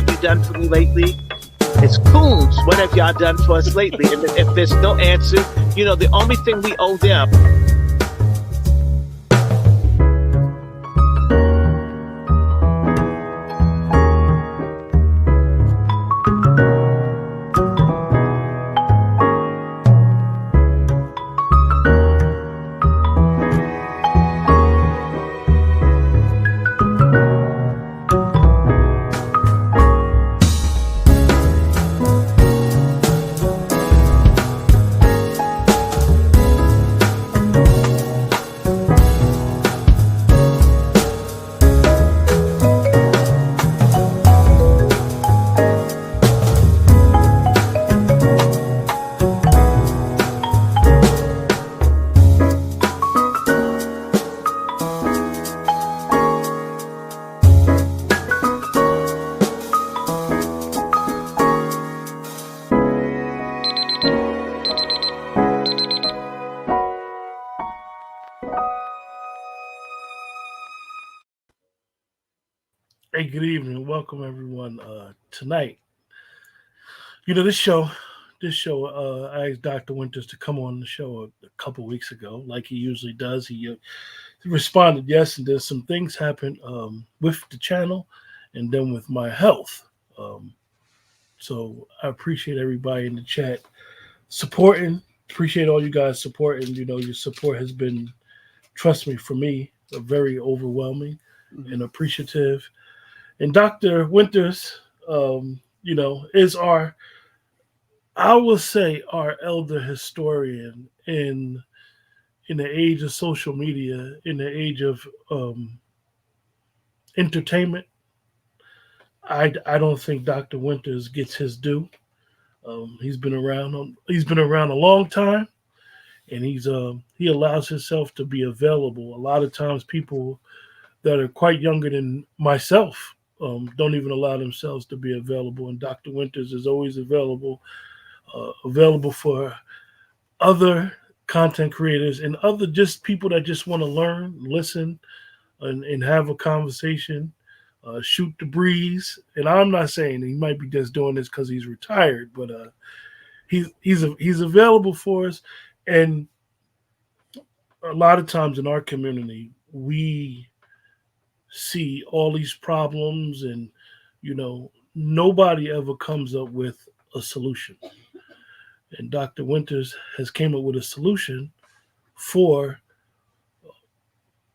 have you done for me lately? It's Coons. What have y'all done for us lately? And if there's no answer, the only thing we owe them. Hey, good evening. Welcome everyone. Tonight, this show, I asked Dr. Winters to come on the show a couple weeks ago, like he usually does. He responded yes, and there's some things happened with the channel, and then with my health. So I appreciate everybody in the chat supporting. Appreciate all you guys supporting. Your support has been, trust me, for me, very overwhelming and appreciative. And Dr. Winters, is I will say, our elder historian in the age of social media, in the age of entertainment. I don't think Dr. Winters gets his due. He's been around. He's been around a long time, and he allows himself to be available. A lot of times, people that are quite younger than myself don't even allow themselves to be available. And Dr. Winters is always available for other content creators and other just people that just want to learn, listen, and have a conversation, shoot the breeze. And I'm not saying he might be just doing this because he's retired, but he's available for us. And a lot of times in our community, we see all these problems, and nobody ever comes up with a solution. And Dr. Winters has came up with a solution for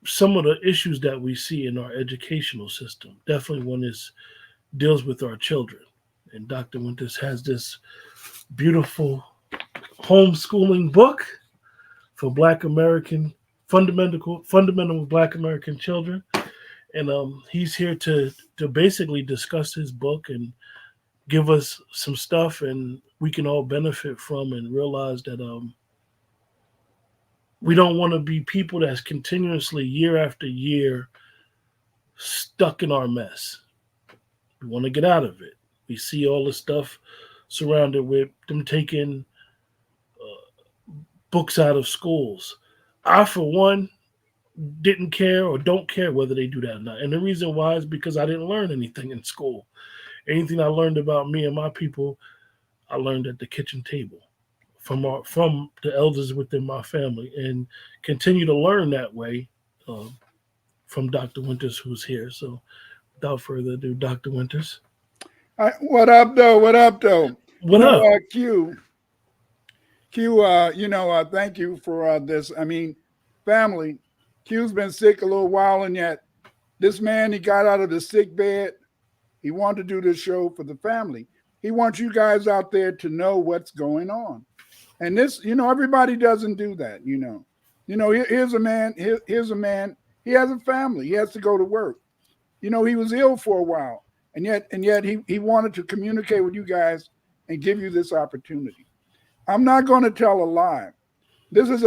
some of the issues that we see in our educational system. Definitely one deals with our children. And Dr. Winters has this beautiful homeschooling book for Black American fundamental Black American children. And he's here to basically discuss his book and give us some stuff, and we can all benefit from and realize that we don't want to be people that's continuously, year after year, stuck in our mess. We want to get out of it. We see all the stuff surrounded with them taking books out of schools. I, for one, didn't care or don't care whether they do that or not. And the reason why is because I didn't learn anything in school. Anything I learned about me and my people, I learned at the kitchen table from the elders within my family, and continue to learn that way from Dr. Winters, who's here. So without further ado, Dr. Winters. What up, though? What up? Q, thank you for this. I mean, family, Q's been sick a little while, and yet this man, he got out of the sick bed. He wanted to do this show for the family. He wants you guys out there to know what's going on. And this, everybody doesn't do that, Here's a man, he has a family. He has to go to work. He was ill for a while. And yet he wanted to communicate with you guys and give you this opportunity. I'm not going to tell a lie. This is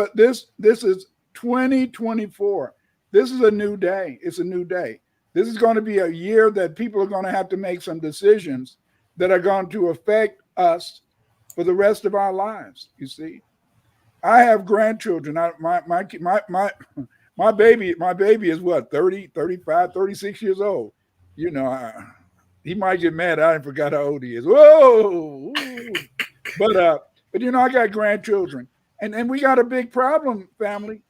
2024. This is a new day. It's a new day. This is going to be a year that people are going to have to make some decisions that are going to affect us for the rest of our lives. You see, I have grandchildren. My baby is what, 30, 35, 36 years old. He might get mad. I forgot how old he is. Whoa! But I got grandchildren, and we got a big problem, family.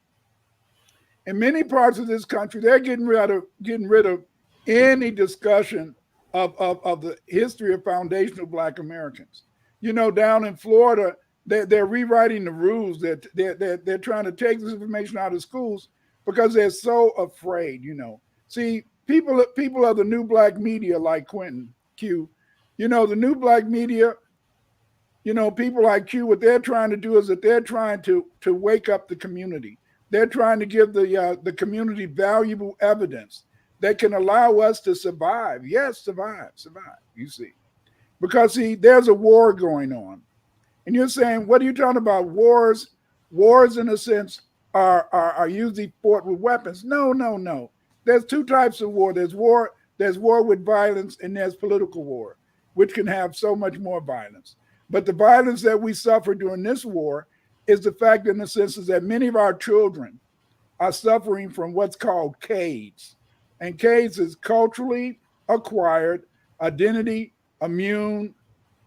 In many parts of this country, they're getting rid of any discussion of the history of foundational Black Americans. Down in Florida, they're rewriting the rules. They're trying to take this information out of schools because they're so afraid. See, people are the new Black media, like Quentin Q. The new Black media. People like Q. What they're trying to do is that they're trying to wake up the community. They're trying to give the community valuable evidence that can allow us to survive. Yes, survive. You see, because there's a war going on, and you're saying, what are you talking about? Wars, in a sense, are usually fought with weapons. No. There's two types of war. There's war with violence, and there's political war, which can have so much more violence. But the violence that we suffer during this war is the fact, in the sense, is that many of our children are suffering from what's called CAIDS. And CAIDS is culturally acquired identity immune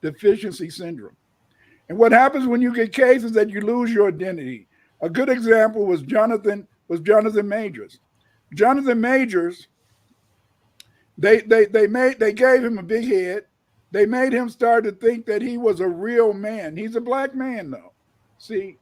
deficiency syndrome. And what happens when you get CAIDS is that you lose your identity. A good example was Jonathan Majors. Jonathan Majors, they gave him a big head. They made him start to think that he was a real man. He's a Black man, though. See,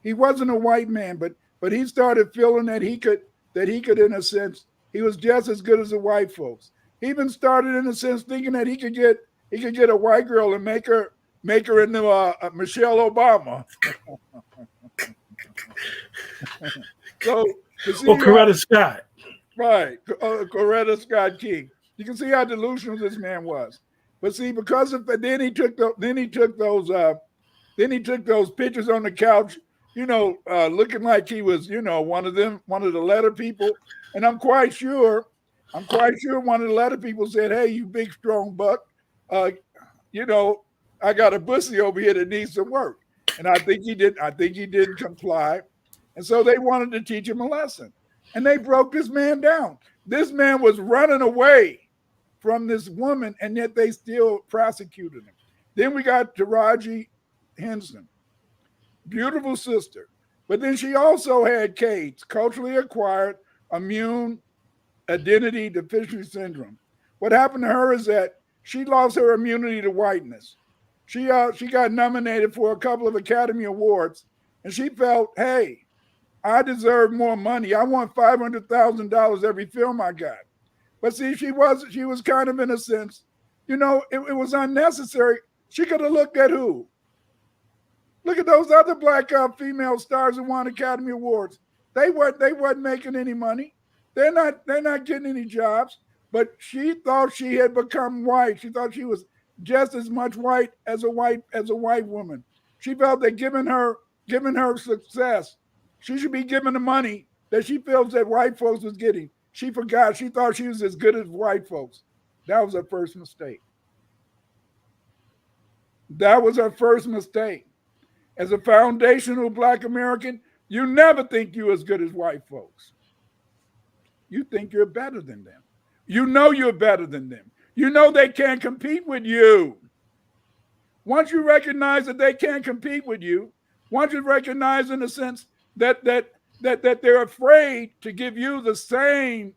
he wasn't a white man, but he started feeling that he could, in a sense, he was just as good as the white folks. He even started, in a sense, thinking that he could get a white girl and make her into Michelle Obama. Coretta Scott. Right, Coretta Scott King. You can see how delusional this man was. But see, because of then he took those pictures on the couch, looking like he was, one of the letter people. And I'm quite sure one of the letter people said, "Hey, you big strong buck, I got a pussy over here that needs some work." And I think he didn't comply. And so they wanted to teach him a lesson. And they broke this man down. This man was running away from this woman, and yet they still prosecuted him. Then we got Taraji Henson, beautiful sister. But then she also had CAIDS, culturally acquired immune identity deficiency syndrome. What happened to her is that she lost her immunity to whiteness. She got nominated for a couple of Academy Awards, and she felt, hey, I deserve more money. I want $500,000 every film I got. But see, she was kind of, in a sense, it was unnecessary. She could have looked at who? Look at those other Black female stars who won Academy Awards. They weren't making any money. They're not getting any jobs. But she thought she had become white. She thought she was just as much white as a white woman. She felt that given her success, she should be given the money that she feels that white folks was getting. She forgot. She thought she was as good as white folks. That was her first mistake. As a foundational Black American, you never think you're as good as white folks. You think you're better than them. You know you're better than them. You know they can't compete with you. Once you recognize that they can't compete with you, once you recognize, in a sense, that they're afraid to give you the same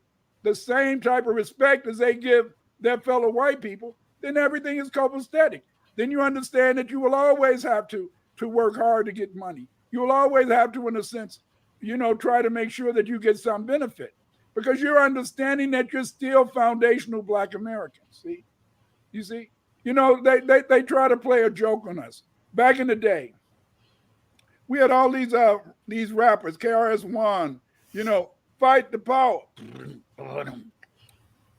type of respect as they give their fellow white people, then everything is copacetic. Then you understand that you will always have to work hard to get money. You will always have to, in a sense, try to make sure that you get some benefit, because you're understanding that you're still foundational Black Americans. See, you see, they try to play a joke on us. Back in the day, we had all these rappers, KRS-One, fight the power,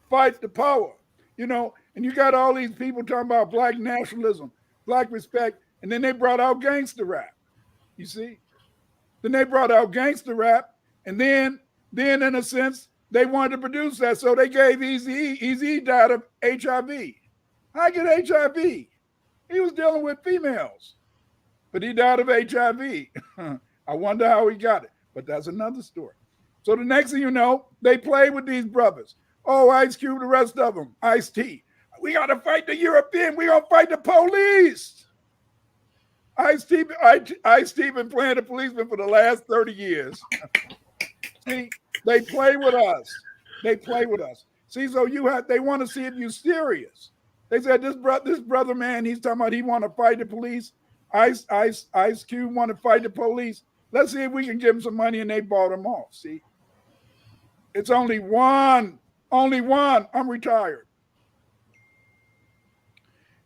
fight the power, and you got all these people talking about Black nationalism, Black respect, and then they brought out gangster rap, you see? Then they brought out gangster rap, and then in a sense, they wanted to produce that, so they gave Eazy-E. Eazy-E died of HIV. I get HIV. He was dealing with females, but he died of HIV. I wonder how he got it, but that's another story. So the next thing you know, they played with these brothers. Oh, Ice Cube, the rest of them, Ice-T. We got to fight the European. We gonna fight the police. Ice-T been playing the policeman for the last 30 years. See, they play with us. They play with us. See, so they want to see if you're serious. They said this brother man, he's talking about he want to fight the police. Ice Cube want to fight the police. Let's see if we can give him some money, and they bought him off. See, it's only one. I'm retired.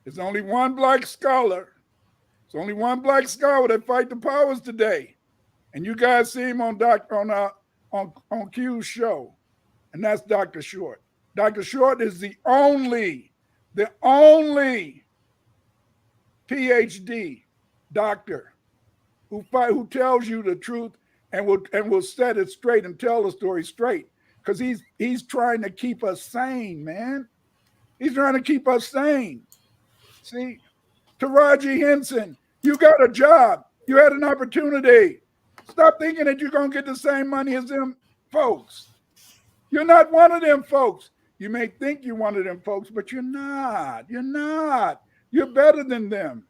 It's only one black scholar. It's only one black scholar that fight the powers today, and you guys see him on Q's show, and that's Dr. Short. Dr. Short is the only PhD doctor who tells you the truth and will set it straight and tell the story straight, because he's trying to keep us sane, man. He's trying to keep us sane. See, Taraji Henson, you got a job. You had an opportunity. Stop thinking that you're going to get the same money as them folks. You're not one of them folks. You may think you're one of them folks, but you're not. You're not. You're better than them.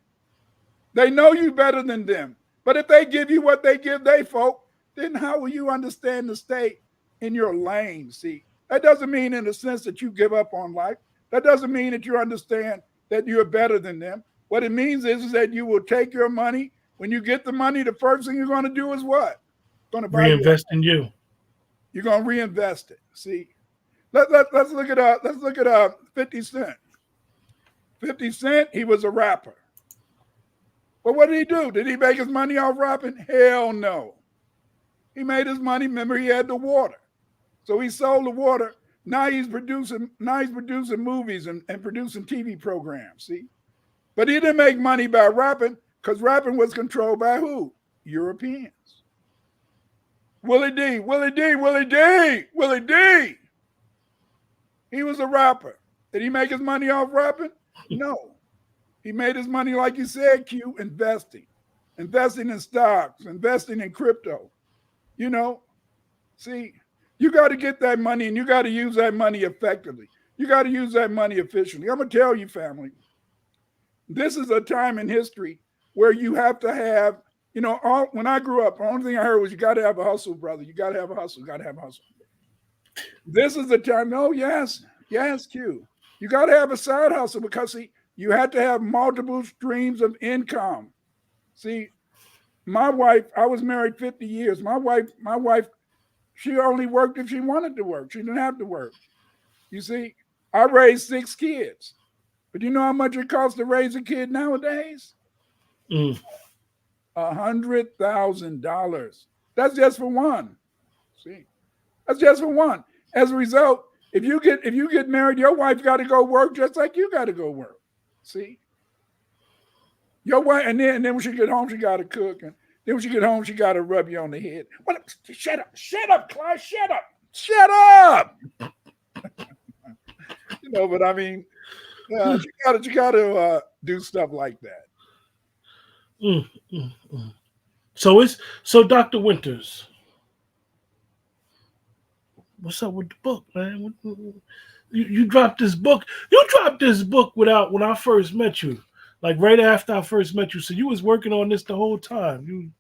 They know you better than them. But if they give you what they give they folk, then how will you understand to stay in your lane? See, that doesn't mean in the sense that you give up on life. That doesn't mean that you understand that you're better than them. What it means is that you will take your money. When you get the money, the first thing you're going to do is what? Going to reinvest in you. You're going to reinvest it. See, let's look at 50 Cent. 50 Cent, he was a rapper. But what did he do? Did he make his money off rapping? Hell no. He made his money. Remember, he had the water. So he sold the water. Now he's producing movies and producing TV programs. See? But he didn't make money by rapping, because rapping was controlled by who? Europeans. Willie D. He was a rapper. Did he make his money off rapping? No. He made his money, like you said, Q, investing in stocks, investing in crypto. You know, see, you got to get that money, and you got to use that money effectively. You got to use that money efficiently. I'm going to tell you, family, this is a time in history where you have to have, when I grew up, the only thing I heard was you got to have a hustle, brother. You got to have a hustle. This is the time. Oh, yes, Q. You got to have a side hustle, because, see, you had to have multiple streams of income. See, my wife, I was married 50 years. My wife, she only worked if she wanted to work. She didn't have to work. You see, I raised 6 kids. But you know how much it costs to raise a kid nowadays? $100,000. That's just for one. See, that's just for one. As a result, if you get married, your wife got to go work just like you got to go work. See, your wife, and then when she get home, she got to cook, and then when she get home, she got to rub you on the head. Well, shut up, Clyde, shut up. But I mean, you got to do stuff like that. So Dr. Winters, what's up with the book, man? You dropped this book. You dropped this book when I first met you, like right after I first met you. So you was working on this the whole time.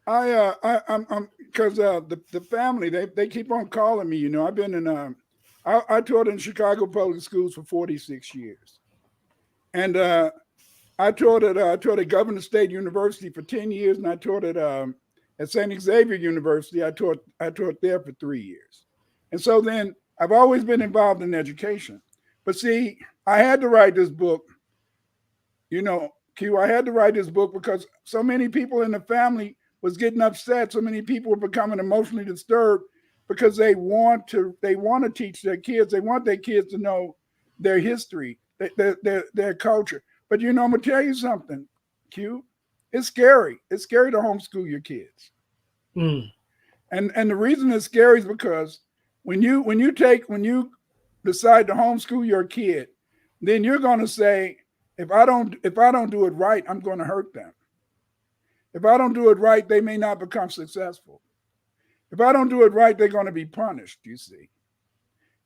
I'm because the family they keep on calling me. I've been in I taught in Chicago public schools for 46 years, and I taught at Governor State University for 10 years, and I taught at St. Xavier University. I taught there for 3 years, and so then I've always been involved in education. But see, I had to write this book. Q, I had to write this book because so many people in the family was getting upset. So many people were becoming emotionally disturbed because they want to teach their kids. They want their kids to know their history, their culture. But I'm gonna tell you something, Q. It's scary. It's scary to homeschool your kids. And the reason it's scary is because when you decide to homeschool your kid, then you're gonna say, if I don't do it right, I'm gonna hurt them. If I don't do it right, they may not become successful. If I don't do it right, they're going to be punished, you see.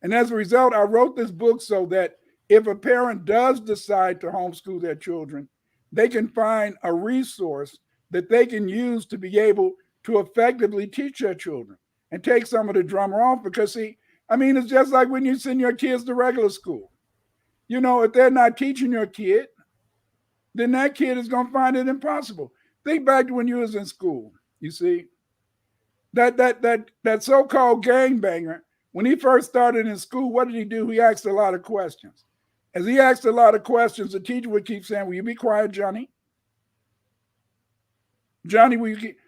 And as a result, I wrote this book so that if a parent does decide to homeschool their children, they can find a resource that they can use to be able to effectively teach their children and take some of the drama off. Because, see, I mean, it's just like when you send your kids to regular school. You know, if they're not teaching your kid, then that kid is going to find it impossible. Think back to when you was in school. You see, that so-called gangbanger, when he first started in school, what did he do? He asked a lot of questions. As he asked a lot of questions, the teacher would keep saying, "Will you be quiet, Johnny? Johnny, will you keep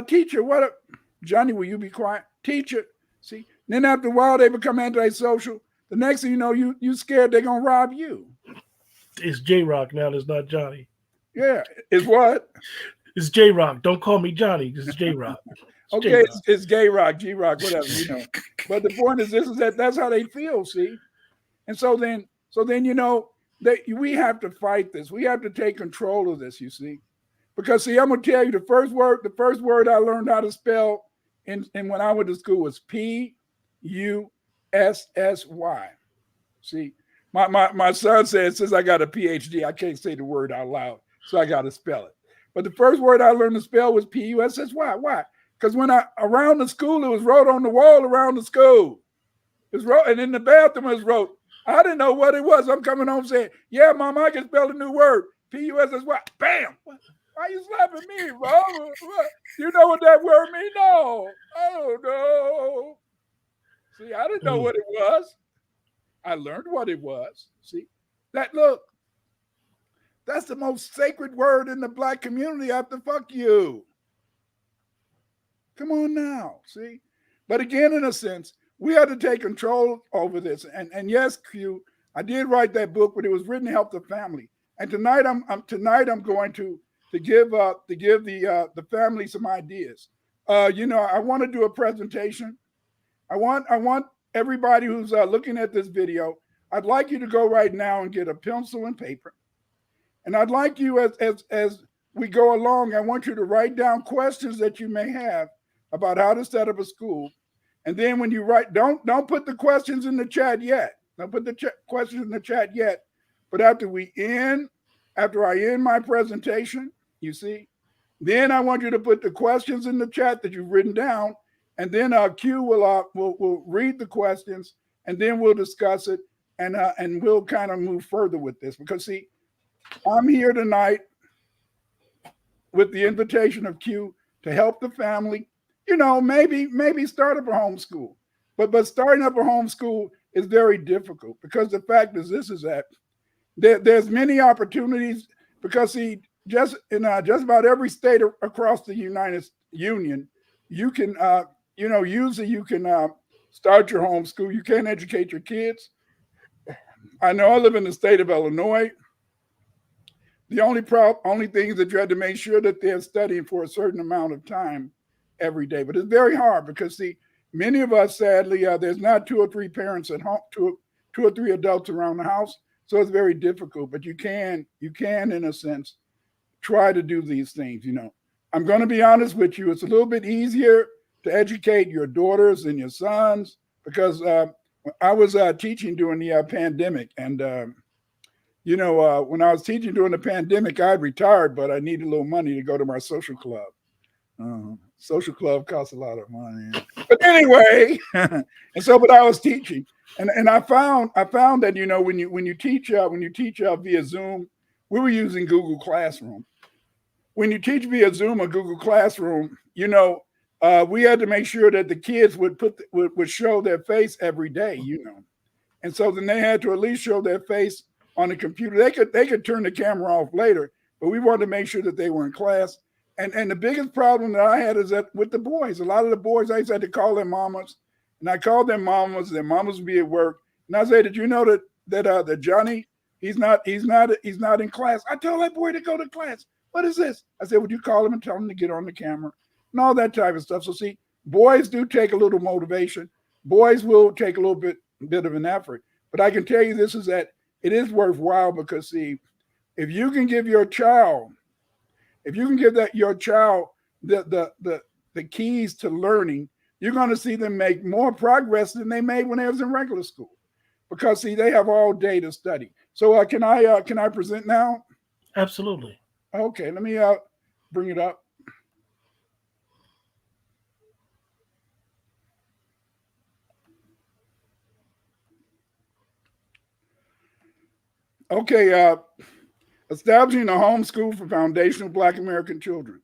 teacher, what Johnny, will you be quiet? Teacher." See, then after a while they become antisocial. The next thing you know, you scared they're gonna rob you. It's J-Rock now, it's not Johnny. Yeah, it's what? It's J-Rock. Don't call me Johnny, because it's J-Rock. Okay, it's J-Rock, G-Rock, whatever, you know. But the point is this, is that's how they feel, see? And so then, you know, we have to fight this. We have to take control of this, you see. Because, see, I'm going to tell you, the first word I learned how to spell and when I went to school was Pussy. See, my son said, since I got a PhD, I can't say the word out loud, so I got to spell it. But the first word I learned to spell was Pussy. Why? Because when around the school, it was wrote on the wall around the school. It was wrote, and in the bathroom it was wrote. I didn't know what it was. I'm coming home saying, "Yeah, Mom, I can spell a new word. Pussy. Bam! Why you slapping me, bro? You know what that word means? No, I don't know. See, I didn't know what it was. I learned what it was. See, that's the most sacred word in the Black community after fuck you. Come on now, see? But again, in a sense, we had to take control over this. And yes, Q, I did write that book, but it was written to help the family. And tonight I'm going to give the family some ideas. You know, I want to do a presentation. I want everybody who's looking at this video, I'd like you to go right now and get a pencil and paper. And I'd like you, as we go along, I want you to write down questions that you may have about how to set up a school. And then when you write, don't put the questions in the chat yet. Don't put the questions in the chat yet. But after I end my presentation, you see, then I want you to put the questions in the chat that you've written down, and then Q will read the questions, and then we'll discuss it, and we'll kind of move further with this. Because, see, I'm here tonight with the invitation of Q to help the family, you know, maybe start up a homeschool. But starting up a homeschool is very difficult, because the fact is this, is that there's many opportunities, because, see, just about every state across the United Union, you can usually you can start your homeschool. You can educate your kids. I know I live in the state of Illinois. The only thing is that you have to make sure that they're studying for a certain amount of time every day. But it's very hard, because, see, many of us, sadly, there's not 2 or 3 parents at home, two or three adults around the house. So it's very difficult, but you can, in a sense, try to do these things. You know, I'm going to be honest with you. It's a little bit easier to educate your daughters and your sons, because I was teaching during the pandemic. And, you know, when I was teaching during the pandemic, I retired, but I needed a little money to go to my social club. Social club costs a lot of money. But anyway, but I was teaching. And I found that, you know, when you teach via Zoom, we were using Google Classroom. When you teach via Zoom or Google Classroom, you know, we had to make sure that the kids would show their face every day, you know. And so then they had to at least show their face on the computer. They could turn the camera off later, but we wanted to make sure that they were in class. And the biggest problem that I had is that with the boys, a lot of the boys, I used to have to call their mamas. And I called their mamas would be at work. And I said, "Did you know that Johnny, he's not in class?" I told that boy to go to class. "What is this?" I said, "Would you call him and tell him to get on the camera?" And all that type of stuff. So, see, boys do take a little motivation. Boys will take a little bit of an effort. But I can tell you this, is that it is worthwhile, because, see, if you can give your child the keys to learning, you're going to see them make more progress than they made when they was in regular school. because see, they have all day to study. So can I present now? Absolutely. Okay, let me bring it up. Okay, establishing a homeschool for foundational Black American children.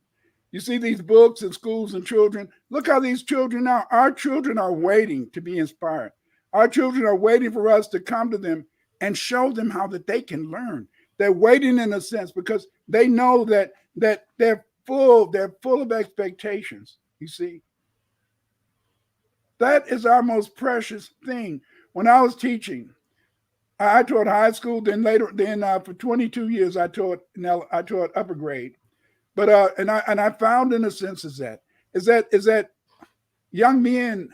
You see these books in schools and children. Look how these children are. Our children are waiting to be inspired. Our children are waiting for us to come to them and show them how that they can learn. They're waiting in a sense because they know that they're full of expectations. You see, that is our most precious thing. When I was teaching, I taught high school. Then for 22 years, I taught upper grade. But I found in a sense is that young men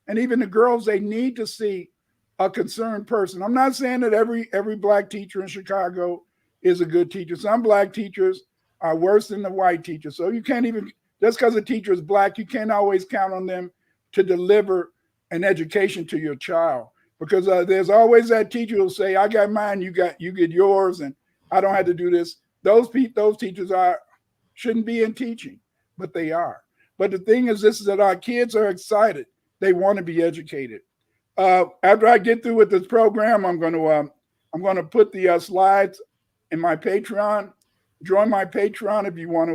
and even the girls, they need to see a concerned person. I'm not saying that every Black teacher in Chicago is a good teacher. Some Black teachers are worse than the white teachers. So you can't even, just because a teacher is Black, you can't always count on them to deliver an education to your child. Because there's always that teacher who'll say, I got mine, you get yours, and I don't have to do this. Those teachers shouldn't be in teaching, but they are. But the thing is this, is that our kids are excited. They want to be educated. After I get through with this program, I'm going to put the slides in my Patreon. Join my Patreon if you want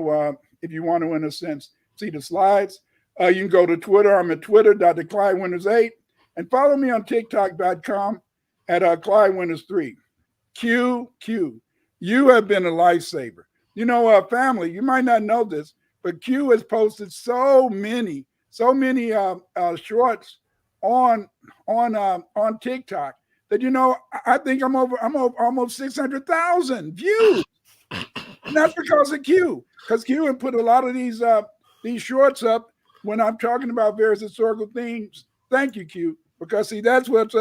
to, in a sense, see the slides. You can go to Twitter. I'm at Twitter, Dr. Clyde Winters 8. And follow me on TikTok.com at Clyde Winters 3. Q, you have been a lifesaver. You know, family, you might not know this, but Q has posted so many shorts on TikTok that, you know, I think I'm over almost 600,000 views. And that's because of Q, because Q had put a lot of these shorts up when I'm talking about various historical themes. Thank you, Q, because see, that's what's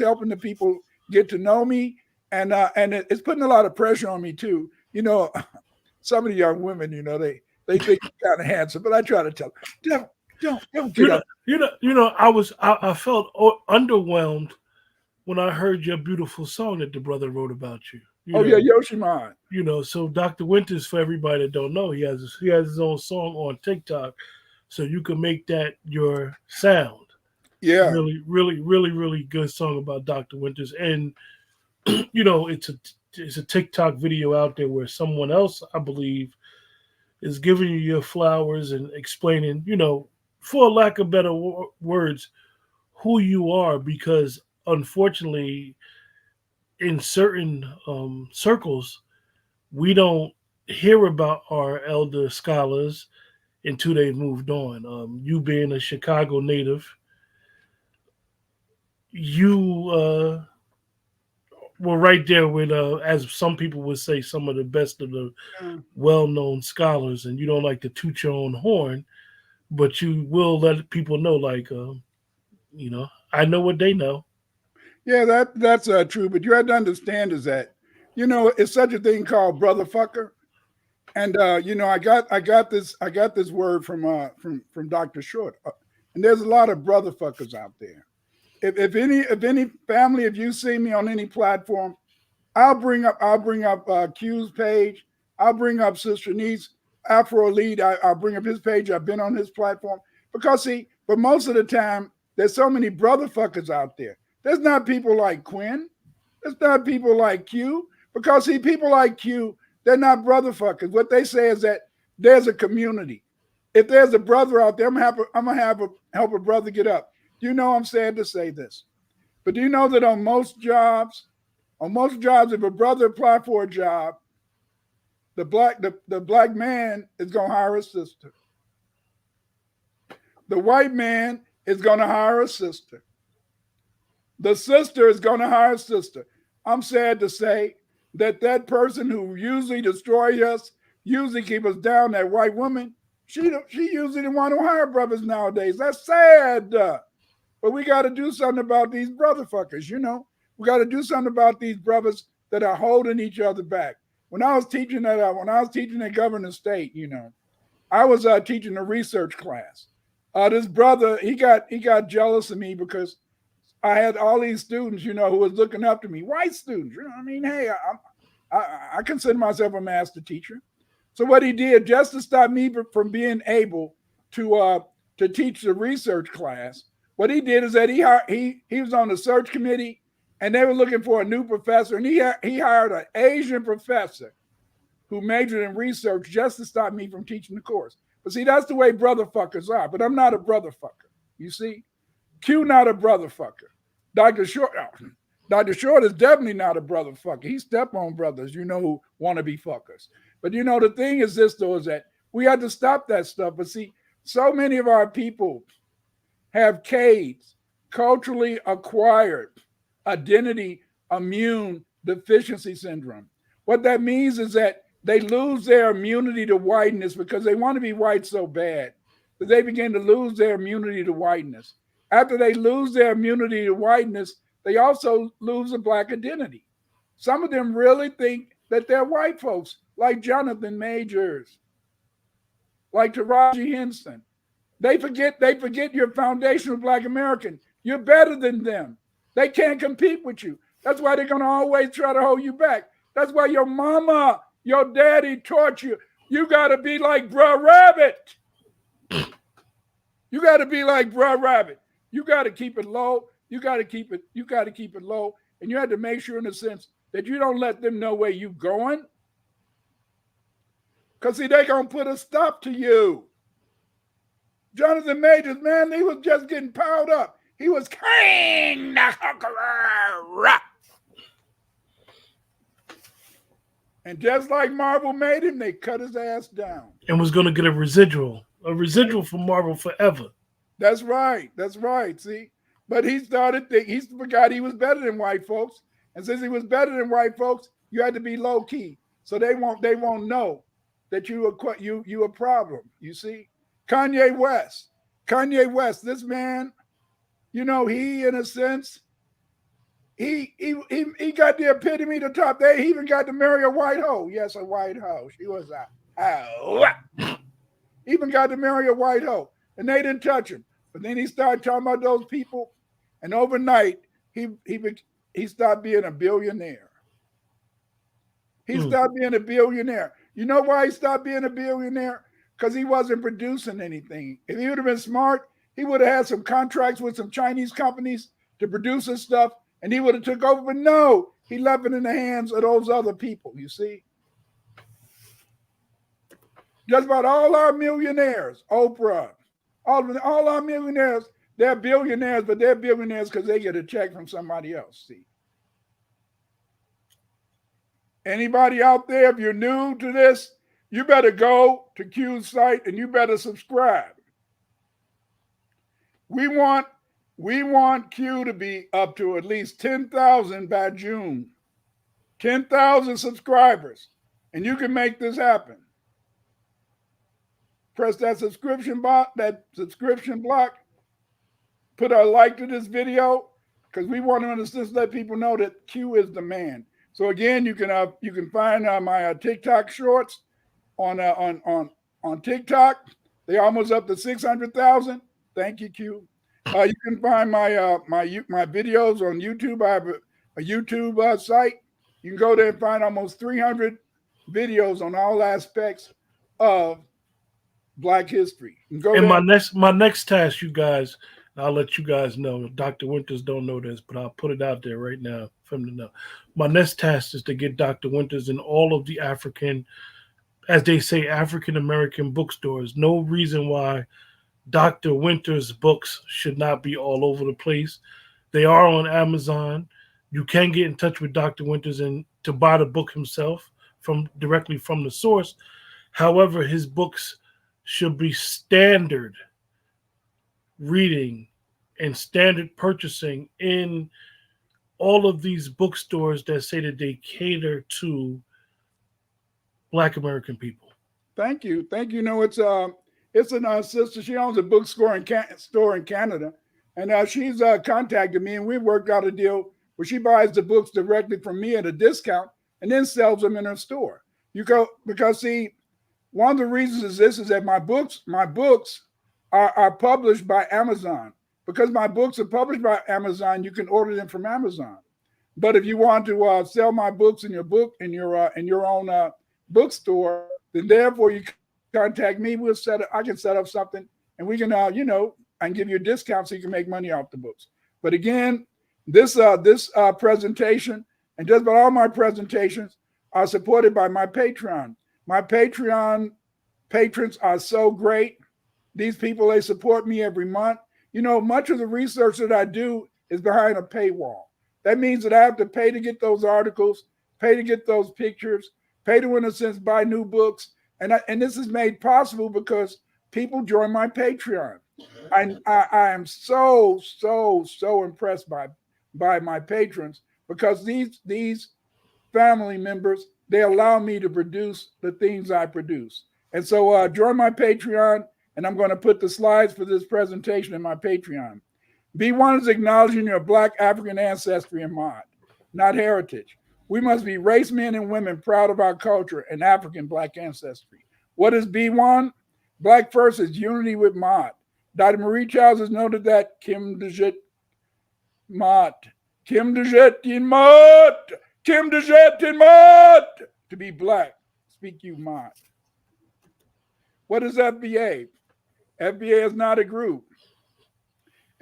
helping the people get to know me, and it's putting a lot of pressure on me too. You know, some of the young women, you know, they think I'm kind of handsome, but I try to tell them, don't get up. I felt underwhelmed when I heard your beautiful song that the brother wrote about you. Yeah, Yoshimon. You know, so Dr. Winters, for everybody that don't know, he has his own song on TikTok, so you can make that your sound. Yeah, really good song about Dr. Winters, and you know, it's a TikTok video out there where someone else, I believe, is giving you your flowers and explaining, you know, for lack of better words, who you are, because unfortunately, in certain circles, we don't hear about our elder scholars until they've moved on. You being a Chicago native, you were right there with, as some people would say, some of the best of the well-known scholars, and you don't like to toot your own horn, but you will let people know, like, you know, I know what they know. Yeah, that's true. But you have to understand is that, you know, it's such a thing called brother fucker, and you know, I got this word from Dr. Short, and there's a lot of brother fuckers out there. If any family, if you see me on any platform, I'll bring up Q's page. I'll bring up Sister Niece Afro Lead. I'll bring up his page. I've been on his platform because see, but most of the time there's so many brother fuckers out there. There's not people like Quinn. There's not people like Q, because see, people like Q, they're not brother fuckers. What they say is that there's a community. If there's a brother out there, I'm gonna help a brother get up. You know, I'm sad to say this, but do you know that on most jobs, if a brother apply for a job, the black man is gonna hire a sister. The white man is gonna hire a sister. The sister is gonna hire a sister. I'm sad to say that person who usually destroy us, usually keep us down, that white woman, she usually the one who hire brothers nowadays. That's sad. But we got to do something about these brother fuckers, you know. We got to do something about these brothers that are holding each other back. When I was teaching at Governor State, you know, I was teaching a research class. This brother, he got jealous of me because I had all these students, who was looking up to me, white students. I mean, hey, I consider myself a master teacher. So what he did, just to stop me from being able to teach the research class, what he did is that he was on the search committee, and they were looking for a new professor, and he hired an Asian professor who majored in research just to stop me from teaching the course. But see, that's the way brother fuckers are. But I'm not a brother fucker. You see, Q not a brother fucker. Dr. Short is definitely not a brother fucker. He step on brothers, who want to be fuckers. But the thing is this, though, is that we have to stop that stuff. But see, so many of our people have CAIDS, culturally acquired identity immune deficiency syndrome. What that means is that they lose their immunity to whiteness because they want to be white so bad that they begin to lose their immunity to whiteness. After they lose their immunity to whiteness, they also lose a black identity. Some of them really think that they're white folks, like Jonathan Majors, like Taraji Henson. They forget you're foundational Black American. You're better than them. They can't compete with you. That's why they're going to always try to hold you back. That's why your mama, your daddy taught you. You got to be like Bruh Rabbit. You got to be like Bruh Rabbit. You got to keep it low. You got to keep it low. And you have to make sure, in a sense, that you don't let them know where you're going. Because, see, they're going to put a stop to you. Jonathan Majors, man, he was just getting piled up. He was king the conqueror. And just like Marvel made him, they cut his ass down. And was going to get a residual from Marvel forever. That's right. See, but he forgot he was better than white folks. And since he was better than white folks, you had to be low key. So they won't know that you a problem. You see, Kanye West, this man, he in a sense, he got the epitome to top. He even got to marry a white hoe. Yes, a white hoe. She was a hoe. Even got to marry a white hoe, and they didn't touch him. But then he started talking about those people, and overnight he stopped being a billionaire. He stopped being a billionaire. You know why he stopped being a billionaire? Because he wasn't producing anything. If he would have been smart, he would have had some contracts with some Chinese companies to produce his stuff, and he would have took over. But no, he left it in the hands of those other people, you see. Just about all our millionaires, Oprah, all our millionaires, they're billionaires, but they're billionaires because they get a check from somebody else, see. Anybody out there, if you're new to this, you better go to Q's site and you better subscribe. We want Q to be up to at least 10,000 by June. 10,000 subscribers. And you can make this happen. Press that subscription block, put a like to this video, because we want to let people know that Q is the man. So again, you can find my TikTok shorts on TikTok. They're almost up to 600,000. Thank you, Q. You can find my videos on YouTube. I have a YouTube site. You can go there and find almost 300 videos on all aspects of Black history. And my next task, you guys, I'll let you guys know. Dr. Winters don't know this, but I'll put it out there right now for him to know. My next task is to get Dr. Winters in all of the African, as they say, African American bookstores. No reason why Dr. Winters' books should not be all over the place. They are on Amazon. You can get in touch with Dr. Winters and to buy the book himself directly from the source. However, his books should be standard reading and standard purchasing in all of these bookstores that say that they cater to Black American people. Thank you. It's a sister. She owns a bookstore in Canada, and she's contacted me, and we worked out a deal where she buys the books directly from me at a discount and then sells them in her store. Because see, one of the reasons is that my books are published by Amazon. Because my books are published by Amazon, you can order them from Amazon. But if you want to sell my books in your own bookstore, then therefore you contact me. I can set up something, and we can I can give you a discount so you can make money off the books. But again, this presentation and just about all my presentations are supported by my Patreon. My Patreon patrons are so great. These people, they support me every month. Much of the research that I do is behind a paywall. That means that I have to pay to get those articles, pay to get those pictures, pay to, in a sense, buy new books. And this is made possible because people join my Patreon. I am so impressed by my patrons because these family members, they allow me to produce the things I produce. And so join my Patreon, and I'm going to put the slides for this presentation in my Patreon. B1 is acknowledging your Black African ancestry and mod, not heritage. We must be race men and women proud of our culture and African Black ancestry. What is B1? Black First is unity with mod. Dr. Marie Childs has noted that Kim Dejet mod, to be Black. Speak you mod. What is FBA? FBA is not a group.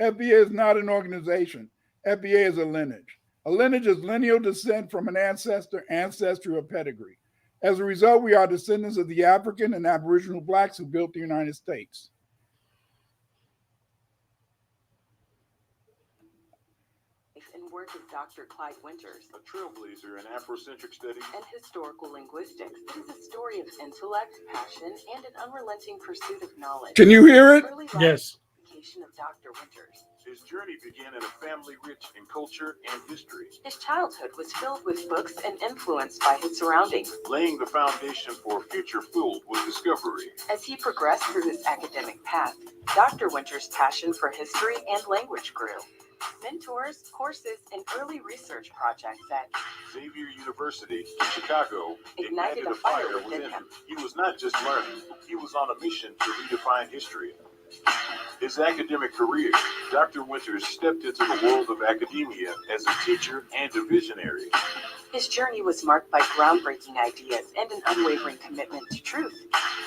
FBA is not an organization. FBA is a lineage. A lineage is lineal descent from an ancestor, ancestry, or pedigree. As a result, we are descendants of the African and Aboriginal Blacks who built the United States. And work of Dr. Clyde Winters, a trailblazer in Afrocentric studies and historical linguistics. It is a story of intellect, passion, and an unrelenting pursuit of knowledge. Can you hear it? Yes. Of Dr. Winters. His journey began in a family rich in culture and history. His childhood was filled with books and influenced by his surroundings, laying the foundation for a future filled with discovery. As he progressed through his academic path, Dr. Winters' passion for history and language grew. Mentors, courses, and early research projects at Xavier University in Chicago ignited a fire within him. He was not just learning, he was on a mission to redefine history. His academic career, Dr. Winters stepped into the world of academia as a teacher and a visionary. His journey was marked by groundbreaking ideas and an unwavering commitment to truth.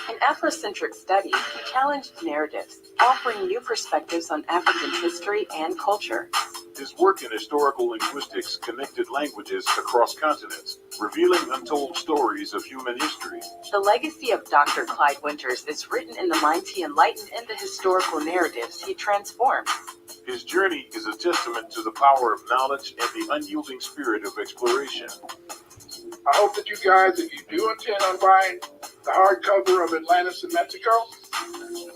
In Afrocentric studies, he challenged narratives, offering new perspectives on African history and culture. His work in historical linguistics connected languages across continents, revealing untold stories of human history. The legacy of Dr. Clyde Winters is written in the minds he enlightened and the historical narratives he transformed. His journey is a testament to the power of knowledge and the unyielding spirit of exploration. I hope that you guys, if you do intend on buying the hardcover of Atlantis in Mexico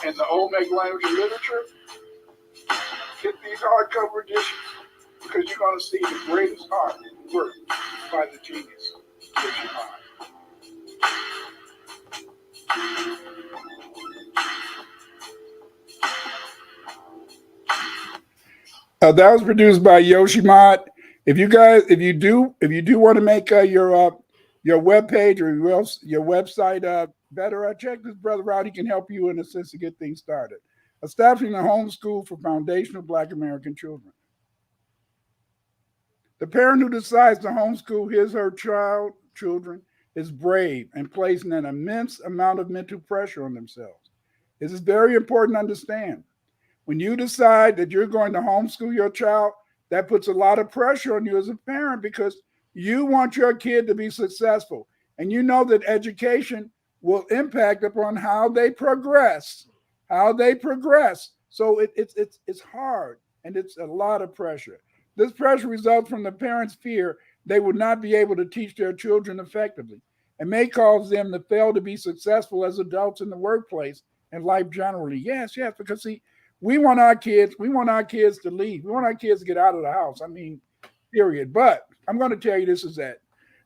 and the Olmec language and literature, get these hardcover editions because you're going to see the greatest art work by the genius. That was produced by Yoshimod. If you do want to make your web page or your website better, check this brother out. He can help you in a sense to get things started. Establishing a homeschool for foundational Black American children. The parent who decides to homeschool his or her children is brave and placing an immense amount of mental pressure on themselves. This is very important to understand. When you decide that you're going to homeschool your child, that puts a lot of pressure on you as a parent because you want your kid to be successful. And you know that education will impact upon how they progress. So it's hard and it's a lot of pressure. This pressure results from the parents' fear they will not be able to teach their children effectively and may cause them to fail to be successful as adults in the workplace and life generally. Yes, because see, we want our kids to leave. We want our kids to get out of the house. I mean, period. But I'm going to tell you this is that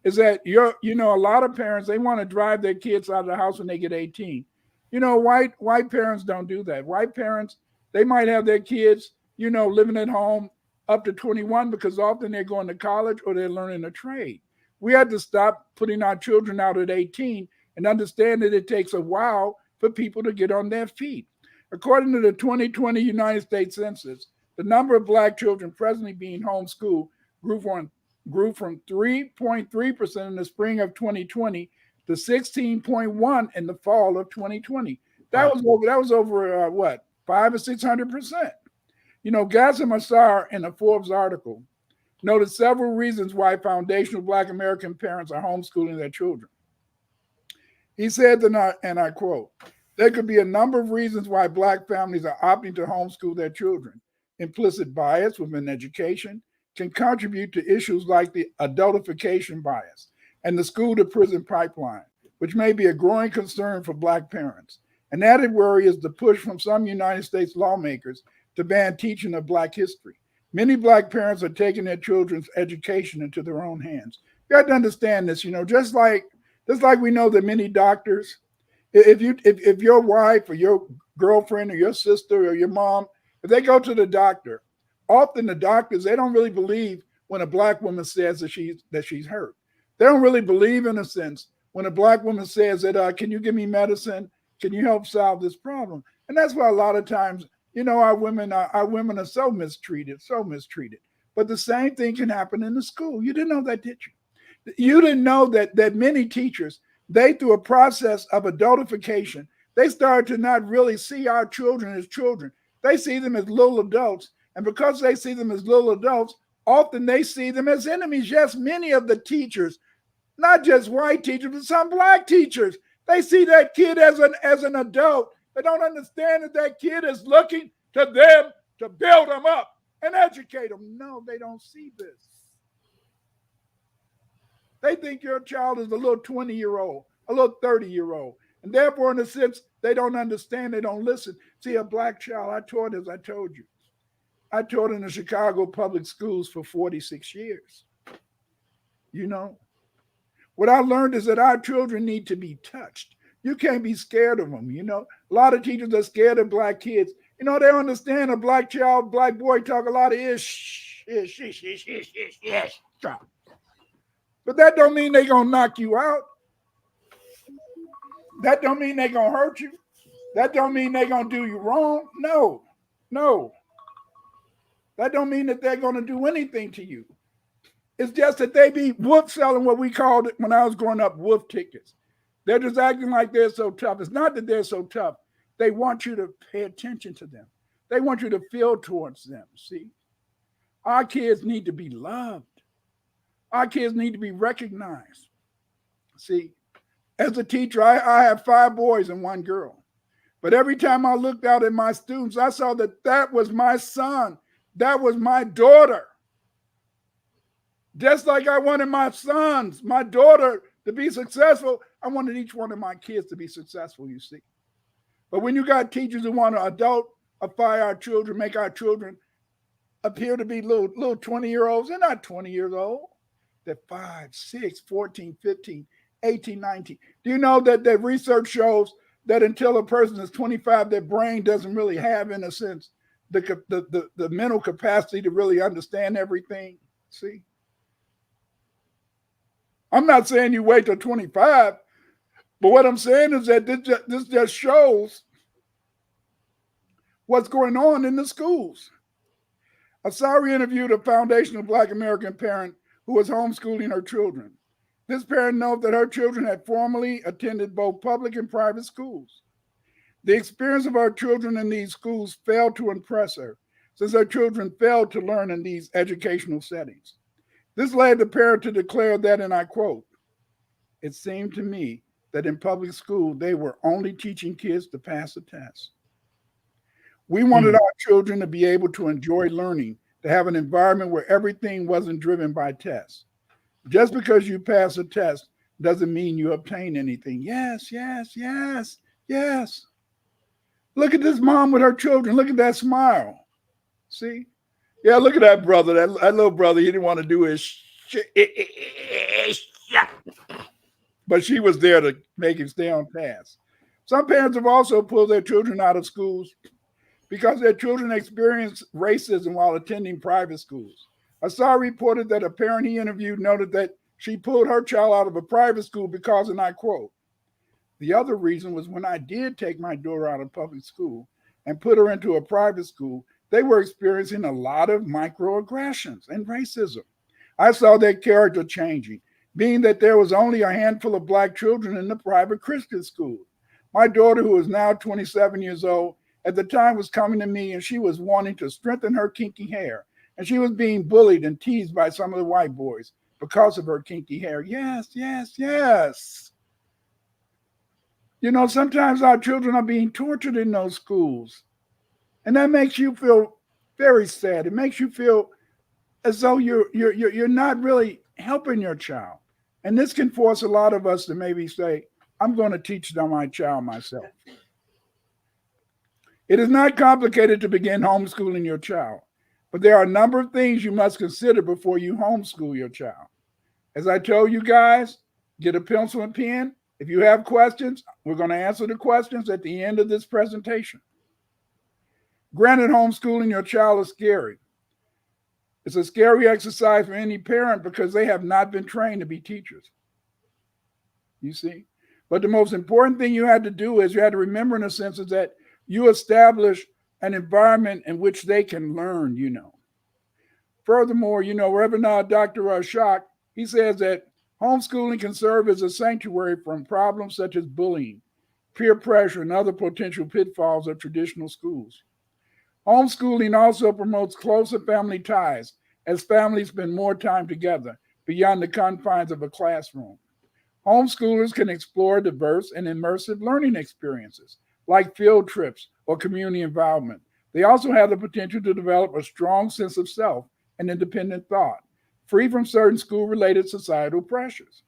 a lot of parents, they want to drive their kids out of the house when they get 18. White parents don't do that. White parents, they might have their kids, living at home up to 21 because often they're going to college or they're learning a trade. We had to stop putting our children out at 18 and understand that it takes a while for people to get on their feet. According to the 2020 United States Census, the number of Black children presently being homeschooled grew from 3.3% in the spring of 2020 to 16.1% in the fall of 2020. That was over what, 500 or 600%. You know, Gassim Assar in a Forbes article noted several reasons why foundational Black American parents are homeschooling their children. He said, and I quote, "There could be a number of reasons why Black families are opting to homeschool their children. Implicit bias within education can contribute to issues like the adultification bias and the school to prison pipeline, which may be a growing concern for Black parents. An added worry is the push from some United States lawmakers to ban teaching of Black history. Many Black parents are taking their children's education into their own hands." You got to understand this, you know, just like we know that many doctors, if your wife or your girlfriend or your sister or your mom, if they go to the doctor, often the doctors, they don't really believe when a Black woman says that she's hurt. They don't really believe, in a sense, when a Black woman says that, can you give me medicine? Can you help solve this problem? And that's why a lot of times, you know, our women are so mistreated. But the same thing can happen in the school. You didn't know that, did you? You didn't know that many teachers, they, through a process of adultification, they started to not really see our children as children. They see them as little adults. And because they see them as little adults, often they see them as enemies. Yes, many of the teachers, not just white teachers, but some Black teachers, they see that kid as an adult. They don't understand that kid is looking to them to build them up and educate them. No, they don't see this. They think your child is a little 20-year-old, a little 30-year-old. And therefore, in a sense, they don't understand, they don't listen. See, a Black child, I taught, as I told you, I taught in the Chicago public schools for 46 years. You know, what I learned is that our children need to be touched. You can't be scared of them, you know. A lot of teachers are scared of Black kids. You know, they understand a Black child, Black boy talk a lot of ish. But that don't mean they're going to knock you out. That don't mean they're going to hurt you. That don't mean they're going to do you wrong. No. That don't mean that they're going to do anything to you. It's just that they be wolf selling, what we called it when I was growing up, wolf tickets. They're just acting like they're so tough. It's not that they're so tough. They want you to pay attention to them. They want you to feel towards them, see? Our kids need to be loved. Our kids need to be recognized. See, as a teacher, I have 5 boys and 1 girl. But every time I looked out at my students, I saw that was my son. That was my daughter. Just like I wanted my sons, my daughter to be successful, I wanted each one of my kids to be successful, you see. But when you got teachers who want to adultify our children, make our children appear to be little 20-year-olds, they're not 20 years old. They're 5, 6, 14, 15, 18, 19. Do you know that research shows that until a person is 25, their brain doesn't really have, in a sense, the mental capacity to really understand everything? See? I'm not saying you wait till 25, but what I'm saying is that this just shows what's going on in the schools. Asari interviewed a foundational Black American parent who was homeschooling her children. This parent noted that her children had formerly attended both public and private schools. The experience of her children in these schools failed to impress her, since her children failed to learn in these educational settings. This led the parent to declare that, and I quote, "It seemed to me that in public school, they were only teaching kids to pass a test. We wanted our children to be able to enjoy learning, to have an environment where everything wasn't driven by tests. Just because you pass a test doesn't mean you obtain anything." Yes. Look at this mom with her children. Look at that smile. See? Yeah, look at that brother, that little brother. He didn't want to do his shit. But she was there to make him stay on task. Some parents have also pulled their children out of schools because their children experienced racism while attending private schools. Asar reported that a parent he interviewed noted that she pulled her child out of a private school because, and I quote, "The other reason was when I did take my daughter out of public school and put her into a private school, they were experiencing a lot of microaggressions and racism. I saw their character changing, being that there was only a handful of Black children in the private Christian school. My daughter, who is now 27 years old, at the time was coming to me and she was wanting to strengthen her kinky hair. And she was being bullied and teased by some of the white boys because of her kinky hair. Yes, yes, yes. You know, sometimes our children are being tortured in those schools. And that makes you feel very sad. It makes you feel as though you're not really helping your child. And this can force a lot of us to maybe say, I'm going to teach my child myself. It is not complicated to begin homeschooling your child, but there are a number of things you must consider before you homeschool your child. As I told you guys, get a pencil and pen. If you have questions, we're going to answer the questions at the end of this presentation. Granted, homeschooling your child is scary. It's a scary exercise for any parent because they have not been trained to be teachers. You see? But the most important thing you had to do is you had to remember, in a sense, is that you establish an environment in which they can learn, you know. Furthermore, you know, Reverend Dr. Shock, he says that homeschooling can serve as a sanctuary from problems such as bullying, peer pressure, and other potential pitfalls of traditional schools. Homeschooling also promotes closer family ties as families spend more time together beyond the confines of a classroom. Homeschoolers can explore diverse and immersive learning experiences like field trips or community involvement. They also have the potential to develop a strong sense of self and independent thought, free from certain school-related societal pressures.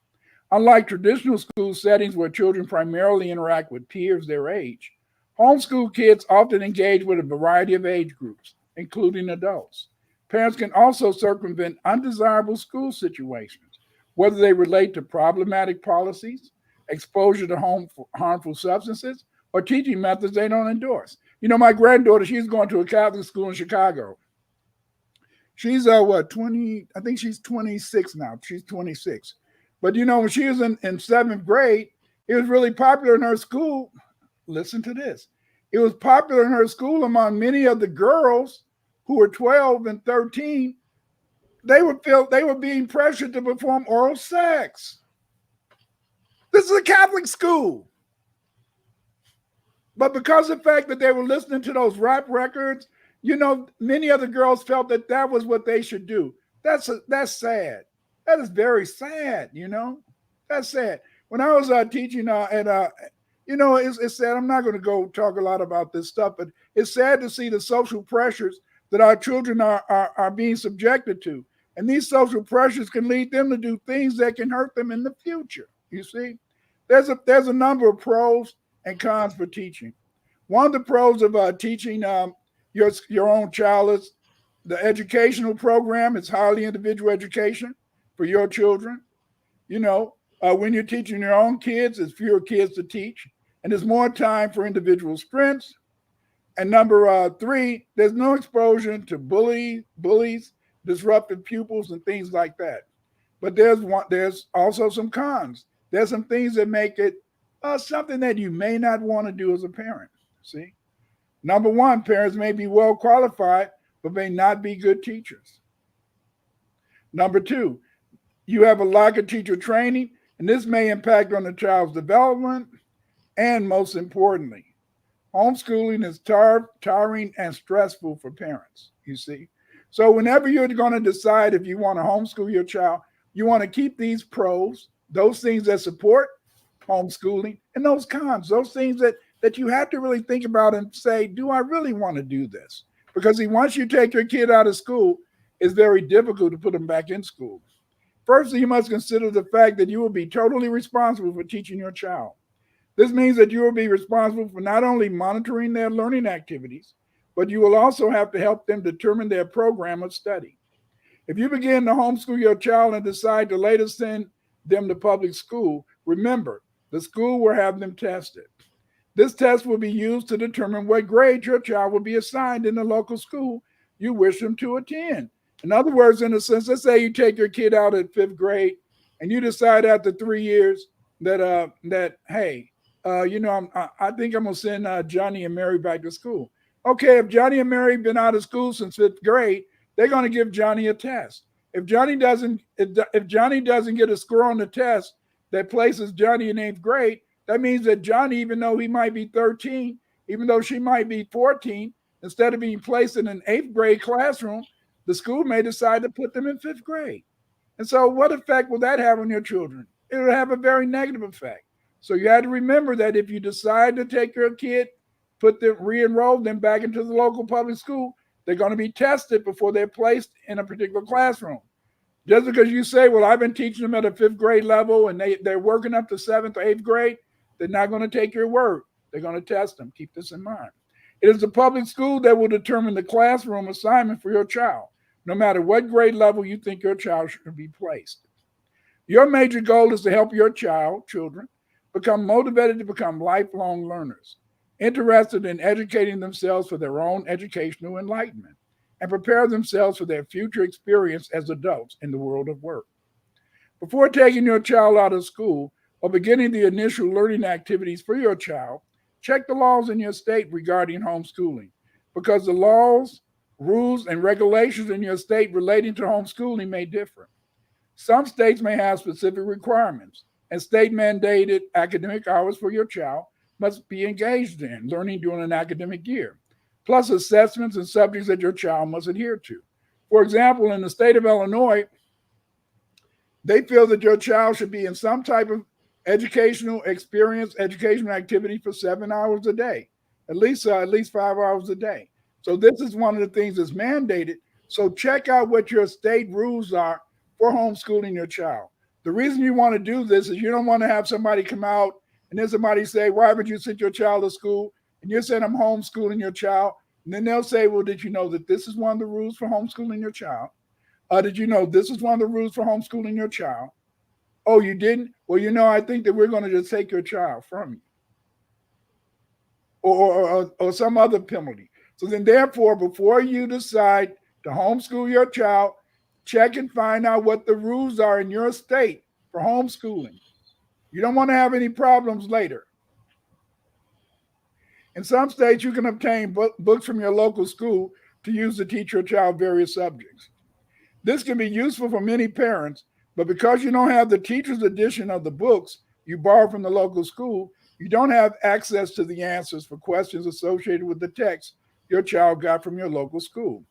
Unlike traditional school settings where children primarily interact with peers their age, homeschool kids often engage with a variety of age groups, including adults. Parents can also circumvent undesirable school situations, whether they relate to problematic policies, exposure to harmful substances, or teaching methods they don't endorse. You know, my granddaughter, she's going to a Catholic school in Chicago. She's 20, I think she's 26 now. She's 26. But you know, when she was in seventh grade, it was really popular in her school. Listen to this. It was popular in her school among many of the girls who were 12 and 13. They were being pressured to perform oral sex. This is a Catholic school. But because of the fact that they were listening to those rap records, you know, many of the girls felt that that was what they should do. That's sad. That is very sad, you know. That's sad. When I was teaching you know, it's sad. I'm not going to go talk a lot about this stuff, but it's sad to see the social pressures that our children are being subjected to. And these social pressures can lead them to do things that can hurt them in the future. You see, there's a number of pros and cons for teaching. One of the pros of teaching your own child is the educational program. It's highly individual education for your children. You know, when you're teaching your own kids, there's fewer kids to teach, and there's more time for individual strengths. And number 3, there's no exposure to bullies, disruptive pupils, and things like that. But there's also some cons. There's some things that make it something that you may not want to do as a parent. See, number 1, parents may be well qualified, but may not be good teachers. Number 2, you have a lack of teacher training, and this may impact on the child's development. And most importantly, homeschooling is tiring and stressful for parents, you see. So whenever you're going to decide if you want to homeschool your child, you want to keep these pros, those things that support homeschooling, and those cons, those things that you have to really think about and say, do I really want to do this? Because once you take your kid out of school, it's very difficult to put them back in school. Firstly, you must consider the fact that you will be totally responsible for teaching your child. This means that you will be responsible for not only monitoring their learning activities, but you will also have to help them determine their program of study. If you begin to homeschool your child and decide to later send them to public school, remember, the school will have them tested. This test will be used to determine what grade your child will be assigned in the local school you wish them to attend. In other words, in a sense, let's say you take your kid out at 5th grade and you decide after 3 years that hey, you know, I think I'm going to send Johnny and Mary back to school. Okay, if Johnny and Mary been out of school since 5th grade, they're going to give Johnny a test. If Johnny doesn't get a score on the test that places Johnny in 8th grade, that means that Johnny, even though he might be 13, even though she might be 14, instead of being placed in an 8th grade classroom, the school may decide to put them in 5th grade. And so, what effect will that have on your children? It will have a very negative effect. So, you have to remember that if you decide to take your kid, re-enroll them back into the local public school, they're going to be tested before they're placed in a particular classroom. Just because you say, well, I've been teaching them at a 5th grade level and they're working up to 7th or 8th grade, they're not going to take your word. They're going to test them. Keep this in mind. It is the public school that will determine the classroom assignment for your child, no matter what grade level you think your child should be placed. Your major goal is to help your children, become motivated to become lifelong learners, interested in educating themselves for their own educational enlightenment, and prepare themselves for their future experience as adults in the world of work. Before taking your child out of school or beginning the initial learning activities for your child, check the laws in your state regarding homeschooling, because the laws, rules, and regulations in your state relating to homeschooling may differ. Some states may have specific requirements, and state mandated academic hours for your child must be engaged in learning during an academic year, plus assessments and subjects that your child must adhere to. For example, in the state of Illinois, they feel that your child should be in some type of educational activity for 7 hours a day, at least 5 hours a day. So this is one of the things that's mandated. So check out what your state rules are for homeschooling your child. The reason you want to do this is you don't want to have somebody come out and then somebody say, why haven't you sent your child to school? And you're saying, I'm homeschooling your child. And then they'll say, well, did you know that this is one of the rules for homeschooling your child? Did you know this is one of the rules for homeschooling your child? Oh, you didn't? Well, I think that we're going to just take your child from you. Or some other penalty. So then, therefore, before you decide to homeschool your child, check and find out what the rules are in your state for homeschooling. You don't want to have any problems later. In some states, you can obtain books from your local school to use to teach your child various subjects. This can be useful for many parents, but because you don't have the teacher's edition of the books you borrow from the local school, you don't have access to the answers for questions associated with the text your child got from your local school.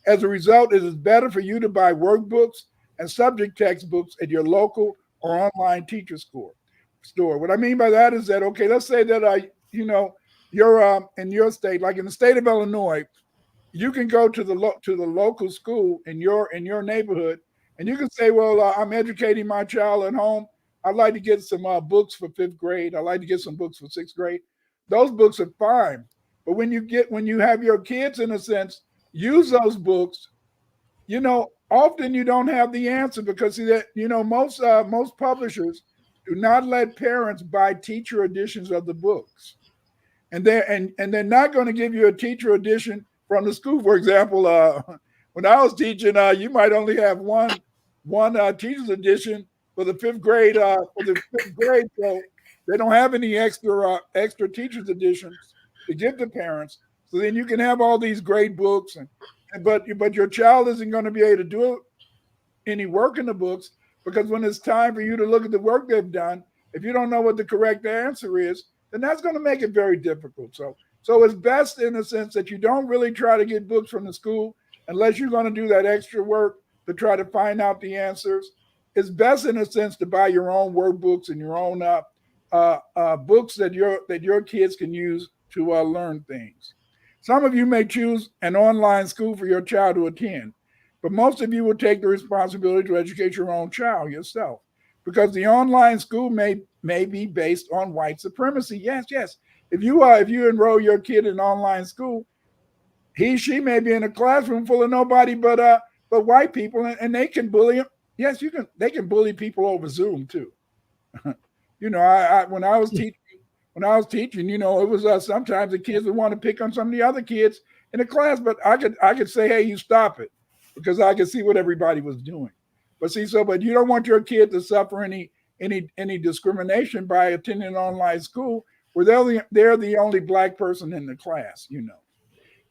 As a result, it is better for you to buy workbooks and subject textbooks at your local or online teacher store. What I mean by that is that, okay, let's say that you're in your state, like in the state of Illinois, you can go to the local school in your neighborhood, and you can say, well, I'm educating my child at home. I'd like to get some books for 5th grade. I'd like to get some books for 6th grade. Those books are fine, but when you have your kids, in a sense, use those books, often you don't have the answer, because most publishers do not let parents buy teacher editions of the books, and they're not going to give you a teacher edition from the school. For example, when I was teaching, you might only have one teacher's edition for the 5th grade. So they don't have any extra teacher's editions to give to parents. So then you can have all these great books, but your child isn't going to be able to do any work in the books, because when it's time for you to look at the work they've done, if you don't know what the correct answer is, then that's going to make it very difficult. So it's best, in a sense, that you don't really try to get books from the school unless you're going to do that extra work to try to find out the answers. It's best, in a sense, to buy your own workbooks and your own books that your kids can use to learn things. Some of you may choose an online school for your child to attend, but most of you will take the responsibility to educate your own child yourself, because the online school may be based on white supremacy. Yes. If you enroll your kid in online school, she may be in a classroom full of nobody but white people, and they can bully him. Yes, they can bully people over Zoom too. When I was teaching, it was sometimes the kids would want to pick on some of the other kids in the class, but I could say, hey, you stop it, because I could see what everybody was doing. But you don't want your kid to suffer any discrimination by attending an online school where they're the only black person in the class,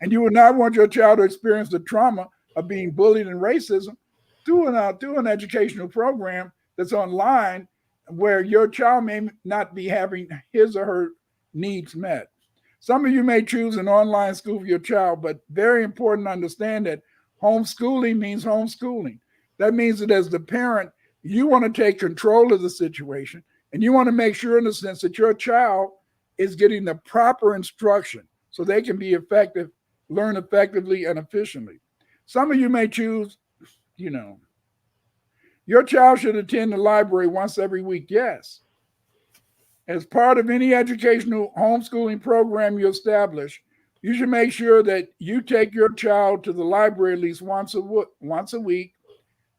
and you would not want your child to experience the trauma of being bullied and racism, do an educational program that's online where your child may not be having his or her needs met. Some of you may choose an online school for your child, but very important to understand that homeschooling means homeschooling. That means that as the parent, you want to take control of the situation and you want to make sure, in a sense, that your child is getting the proper instruction so they can be effective, learn effectively and efficiently. Some of you may choose, your child should attend the library once every week. Yes. As part of any educational homeschooling program you establish, you should make sure that you take your child to the library at least once a week.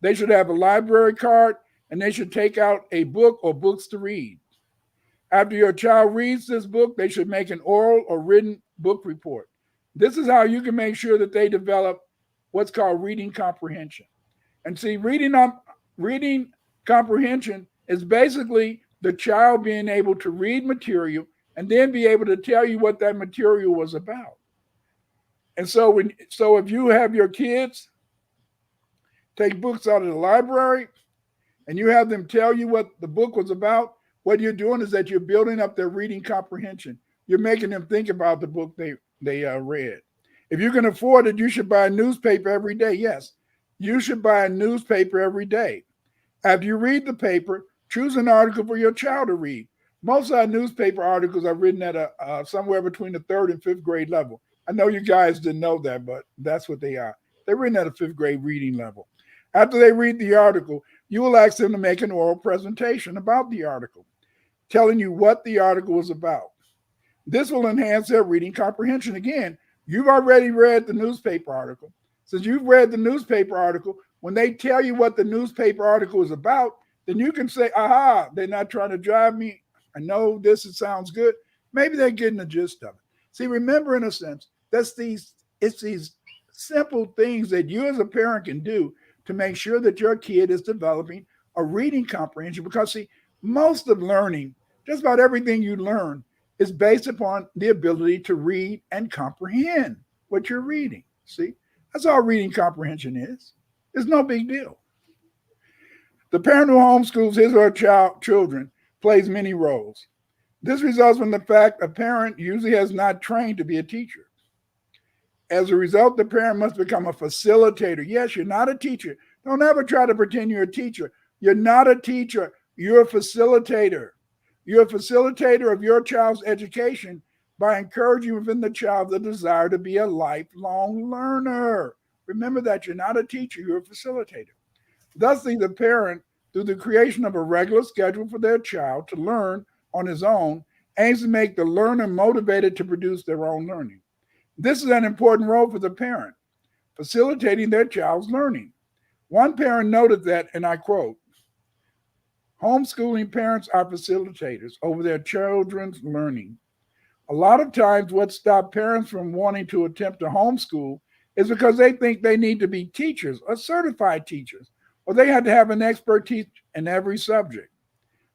They should have a library card and they should take out a book or books to read. After your child reads this book, they should make an oral or written book report. This is how you can make sure that they develop what's called reading comprehension. And see, reading comprehension is basically the child being able to read material and then be able to tell you what that material was about. And so if you have your kids take books out of the library and you have them tell you what the book was about, what you're doing is that you're building up their reading comprehension. You're making them think about the book they read. If you can afford it, you should buy a newspaper every day. Yes, you should buy a newspaper every day. After you read the paper, choose an article for your child to read. Most of our newspaper articles are written at somewhere between the 3rd and 5th grade level. I know you guys didn't know that, but that's what they are. They're written at a 5th grade reading level. After they read the article, you will ask them to make an oral presentation about the article, telling you what the article was about. This will enhance their reading comprehension. Again, you've already read the newspaper article. Since you've read the newspaper article, when they tell you what the newspaper article is about, then you can say, aha, they're not trying to drive me. I know this, it sounds good. Maybe they're getting the gist of it. See, remember, in a sense, it's these simple things that you as a parent can do to make sure that your kid is developing a reading comprehension. Because, see, most of learning, just about everything you learn, is based upon the ability to read and comprehend what you're reading. See, that's all reading comprehension is. It's no big deal. The parent who homeschools his or her children plays many roles. This results from the fact a parent usually has not trained to be a teacher. As a result, the parent must become a facilitator. Yes, you're not a teacher. Don't ever try to pretend you're a teacher. You're not a teacher. You're a facilitator. You're a facilitator of your child's education by encouraging within the child the desire to be a lifelong learner. Remember that you're not a teacher, you're a facilitator. Thusly, the parent, through the creation of a regular schedule for their child to learn on his own, aims to make the learner motivated to produce their own learning. This is an important role for the parent, facilitating their child's learning. One parent noted that, and I quote, homeschooling parents are facilitators over their children's learning. A lot of times what stops parents from wanting to attempt to homeschool is because they think they need to be teachers or certified teachers, or they have to have an expertise in every subject.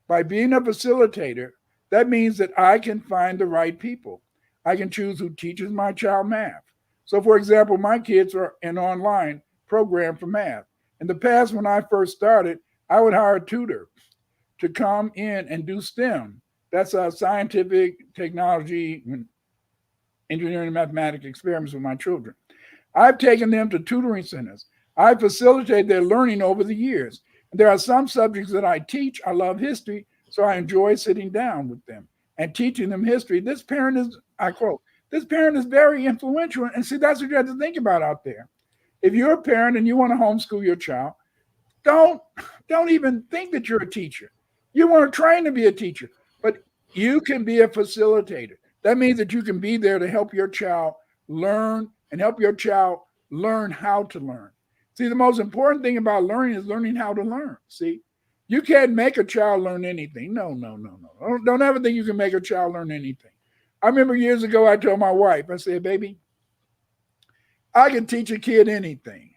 By being a facilitator, that means that I can find the right people. I can choose who teaches my child math. So, for example, my kids are in an online program for math. In the past, when I first started, I would hire a tutor to come in and do STEM. That's scientific, technology, engineering, and mathematics experiments with my children. I've taken them to tutoring centers. I've facilitated their learning over the years. There are some subjects that I teach. I love history, so I enjoy sitting down with them and teaching them history. This parent is, I quote, this parent is very influential. And see, that's what you have to think about out there. If you're a parent and you want to homeschool your child, don't even think that you're a teacher. You want to train to be a teacher, but you can be a facilitator. That means that you can be there to help your child learn and help your child learn how to learn. See, the most important thing about learning is learning how to learn. See, you can't make a child learn anything. No. Don't ever think you can make a child learn anything. I remember years ago, I told my wife, I said, baby, I can teach a kid anything.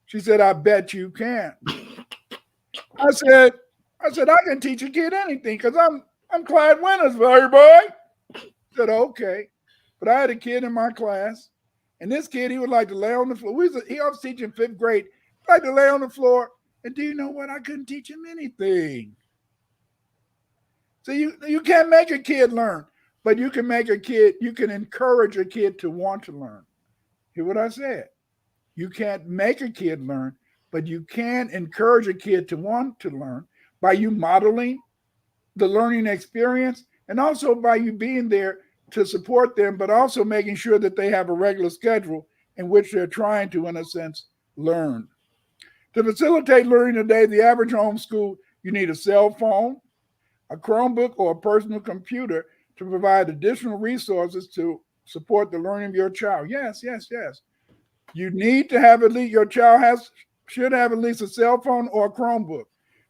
She said, I bet you can. I said, I can teach a kid anything because I'm Clyde Winters, boy. I said, okay. But I had a kid in my class. And this kid, he would like to lay on the floor. He was teaching 5th grade. He'd like to lay on the floor. And do you know what? I couldn't teach him anything. So you can't make a kid learn, but you can encourage a kid to want to learn. Hear what I said? You can't make a kid learn, but you can encourage a kid to want to learn by you modeling the learning experience and also by you being there to support them, but also making sure that they have a regular schedule in which they're trying to, in a sense, learn. To facilitate learning today, the average homeschool, you need a cell phone, a Chromebook, or a personal computer to provide additional resources to support the learning of your child. Yes. You need to have your child should have at least a cell phone or a Chromebook.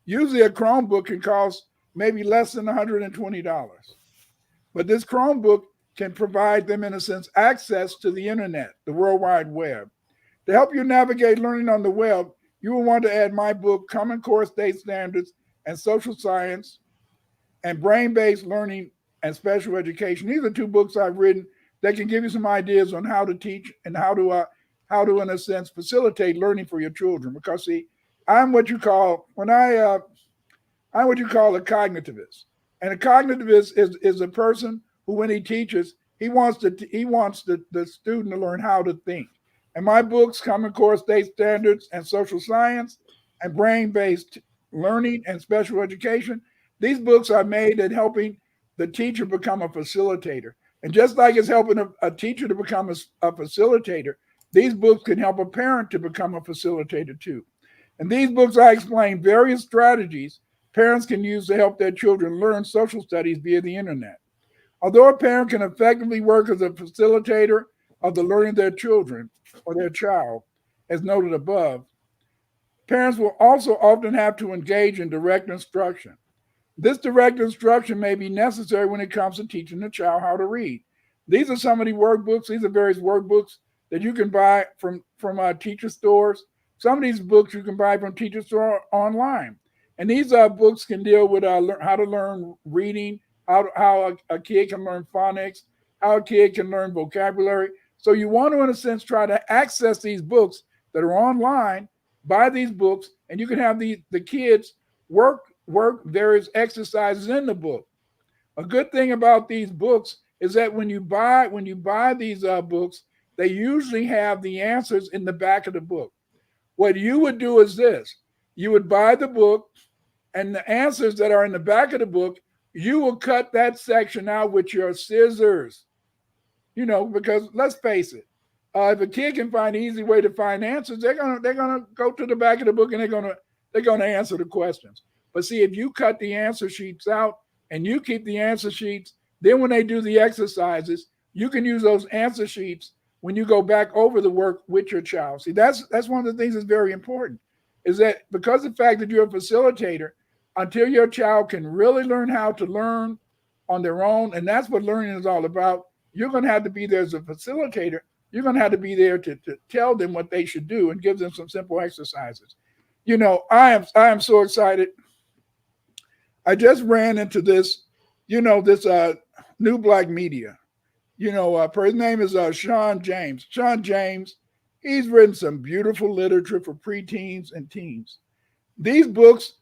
Usually a Chromebook can cost maybe less than $120. But this Chromebook can provide them, in a sense, access to the internet, the World Wide Web. To help you navigate learning on the web, you will want to add my book, Common Core State Standards and Social Science and Brain-Based Learning and Special Education. These are 2 books I've written that can give you some ideas on how to teach and how to, in a sense, facilitate learning for your children. Because, see, I'm what you call a cognitivist. And a cognitivist is a person who, when he teaches, he wants the student to learn how to think. And my books, Common Core State Standards and Social Science and Brain-Based Learning and Special Education, these books are made at helping the teacher become a facilitator. And just like it's helping a teacher to become a facilitator, these books can help a parent to become a facilitator too. In these books, I explain various strategies parents can use to help their children learn social studies via the internet. Although a parent can effectively work as a facilitator of the learning of their children or their child, as noted above, parents will also often have to engage in direct instruction. This direct instruction may be necessary when it comes to teaching the child how to read. These are some of the workbooks. These are various workbooks that you can buy from teacher stores. Some of these books you can buy from teacher store online. And these books can deal with how to learn reading, how a kid can learn phonics, how a kid can learn vocabulary. So you want to, in a sense, try to access these books that are online, buy these books, and you can have the kids work various exercises in the book. A good thing about these books is that when you buy these books, they usually have the answers in the back of the book. What you would do is this: you would buy the book, and the answers that are in the back of the book, you will cut that section out with your scissors. Because let's face it, if a kid can find an easy way to find answers, they're gonna go to the back of the book and they're gonna answer the questions. But see, if you cut the answer sheets out and you keep the answer sheets, then when they do the exercises, you can use those answer sheets when you go back over the work with your child. See, that's one of the things that's very important, is that because of the fact that you're a facilitator, until your child can really learn how to learn on their own, and that's what learning is all about, you're going to have to be there as a facilitator. You're going to have to be there to tell them what they should do and give them some simple exercises. I am so excited. I just ran into this, this new black media. His name is Sean James. Sean James, he's written some beautiful literature for preteens and teens. These books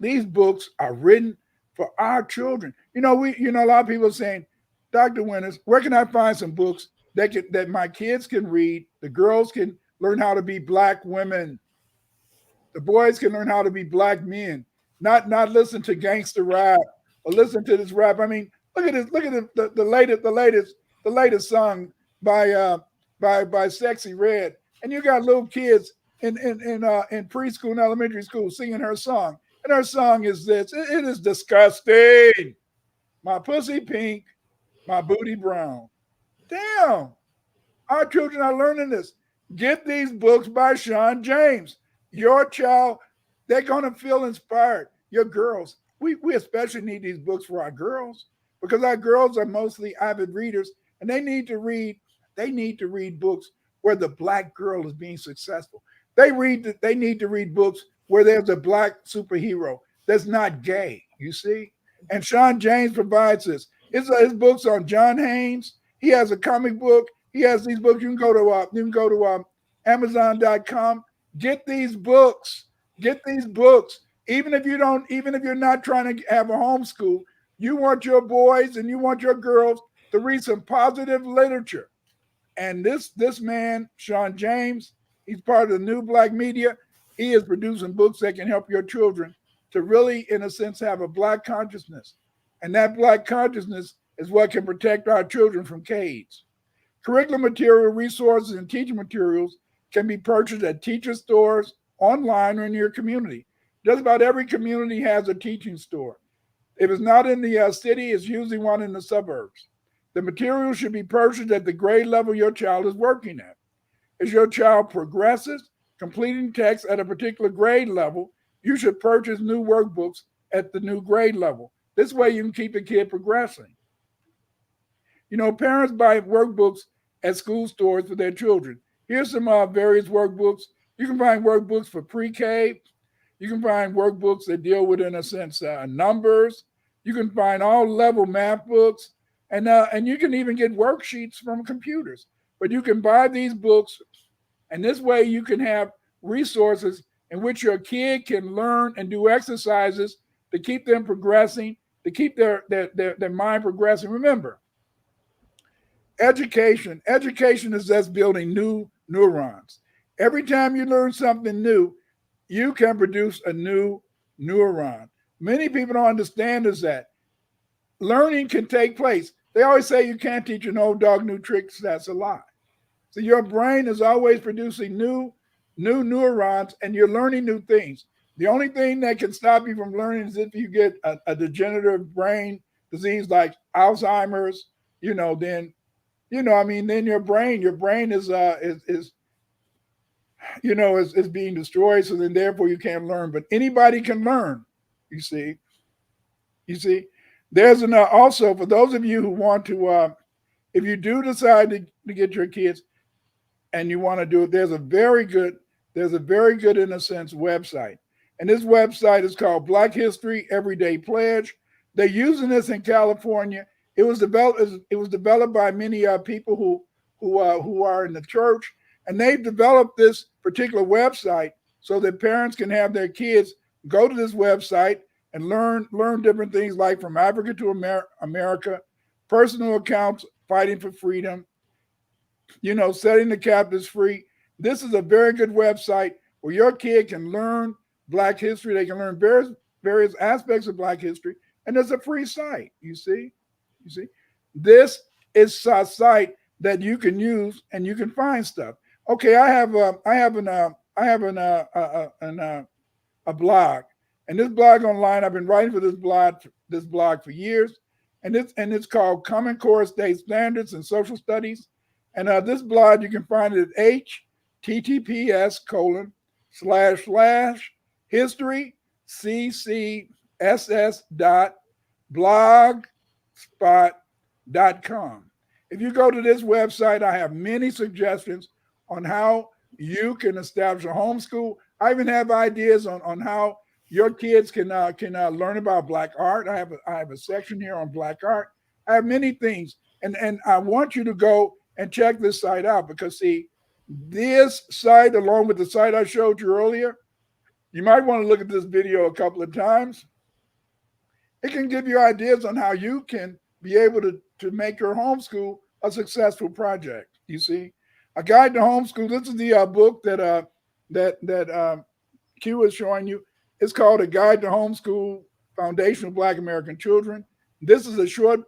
are written for our children. A lot of people are saying, Dr. Winters, where can I find some books that my kids can read? The girls can learn how to be black women. The boys can learn how to be black men, not listen to gangster rap or listen to this rap. I mean, look at this. Look at the latest song by Sexy Red, and you got little kids in preschool and elementary school singing her song, and her song is this. It is disgusting. My pussy pink, my booty brown. Damn, our children are learning this. Get these books by Sean James. Your child, they're gonna feel inspired. Your girls, we especially need these books for our girls, because our girls are mostly avid readers, and they need to read books where the black girl is being successful. They need to read books where there's a black superhero that's not gay, you see? And Sean James provides this. His books on John Haynes. He has a comic book, He has these books. You can go to Amazon.com. Get these books. Get these books. Even if you're not trying to have a homeschool, you want your boys and you want your girls to read some positive literature. And this man, Sean James, he's part of the New Black Media. He is producing books that can help your children to really, in a sense, have a Black consciousness. And that Black consciousness is what can protect our children from CAIDs. Curriculum material, resources, and teaching materials can be purchased at teacher stores, online, or in your community. Just about every community has a teaching store. If it's not in the city, it's usually one in the suburbs. The material should be purchased at the grade level your child is working at. As your child progresses, completing text at a particular grade level, you should purchase new workbooks at the new grade level. This way you can keep the kid progressing. Parents buy workbooks at school stores for their children. Here's some various workbooks. You can find workbooks for pre-K. You can find workbooks that deal with, in a sense, numbers. You can find all level math books. And you can even get worksheets from computers. But you can buy these books, and this way you can have resources in which your kid can learn and do exercises to keep them progressing, to keep their mind progressing. Remember, education is just building new neurons. Every time you learn something new, you can produce a new neuron. Many people don't understand is that learning can take place. They always say you can't teach an old dog new tricks. That's a lie. So your brain is always producing new neurons, and you're learning new things. The only thing that can stop you from learning is if you get a degenerative brain disease like Alzheimer's. Then your brain is being destroyed. So then therefore you can't learn. But anybody can learn. You see. There's also for those of you who want to, if you do decide to get your kids and you want to do it, there's a very good, in a sense, website. And this website is called Black History Everyday Pledge. They're using this in California. It was developed by many people who are in the church, and they've developed this particular website so that parents can have their kids go to this website and learn different things like from Africa to America, personal accounts, fighting for freedom, setting the captives free. This is a very good website where your kid can learn Black history. They can learn various aspects of Black history, and it's a free site. You see, this is a site that you can use and you can find stuff. Okay, I have a blog. And this blog online, I've been writing for this blog for years, and it's called Common Core State Standards in Social Studies. And this blog you can find it at https://historyccs.blogspot.com. If you go to this website, I have many suggestions on how you can establish a homeschool. I even have ideas on how your kids can learn about Black art. I have a section here on Black art. I have many things, and I want you to go and check this site out because see, this site along with the site I showed you earlier, you might want to look at this video a couple of times. It can give you ideas on how you can be able to make your homeschool a successful project. You see, A Guide to Homeschool. This is the book that Q is showing you. It's called A Guide to Homeschool: Foundation of Black American Children. This is a short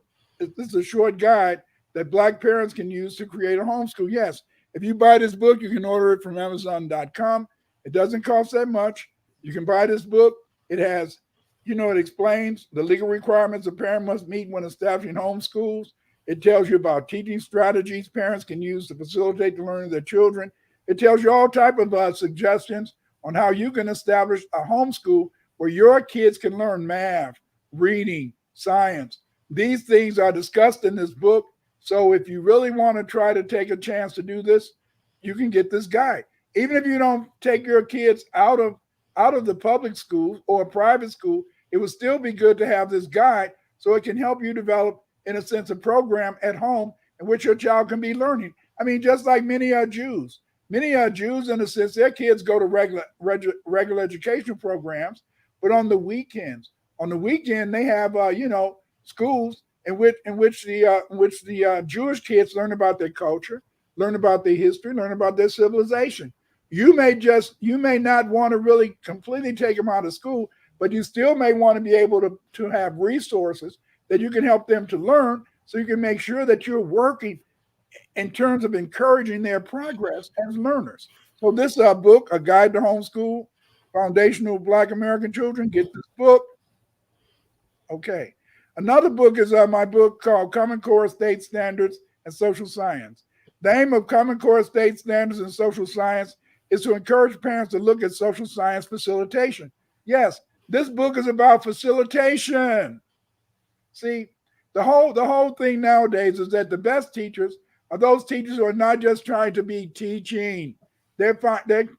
guide that Black parents can use to create a homeschool. Yes, if you buy this book, you can order it from Amazon.com. It doesn't cost that much. You can buy this book. It has, it explains the legal requirements a parent must meet when establishing homeschools. It tells you about teaching strategies parents can use to facilitate the learning of their children. It tells you all type of suggestions on how you can establish a homeschool where your kids can learn math, reading, science. These things are discussed in this book. So if you really want to try to take a chance to do this, you can get this guide. Even if you don't take your kids out of the public school or a private school, it would still be good to have this guide so it can help you develop, in a sense, a program at home in which your child can be learning. I mean, just like many are Jews. Many are Jews in a sense, their kids go to regular education programs, but on the weekend they have schools in which the Jewish kids learn about their culture, learn about their history, learn about their civilization. You may not want to really completely take them out of school, but you still may want to be able to have resources that you can help them to learn, so you can make sure that you're working in terms of encouraging their progress as learners. So this book, A Guide to Homeschool, Foundational Black American Children. Get this book. Okay. Another book is my book called Common Core State Standards and Social Science. The aim of Common Core State Standards and Social Science is to encourage parents to look at social science facilitation. Yes, this book is about facilitation. See, the whole thing nowadays is that the best teachers are those teachers who are not just trying to be teaching. They're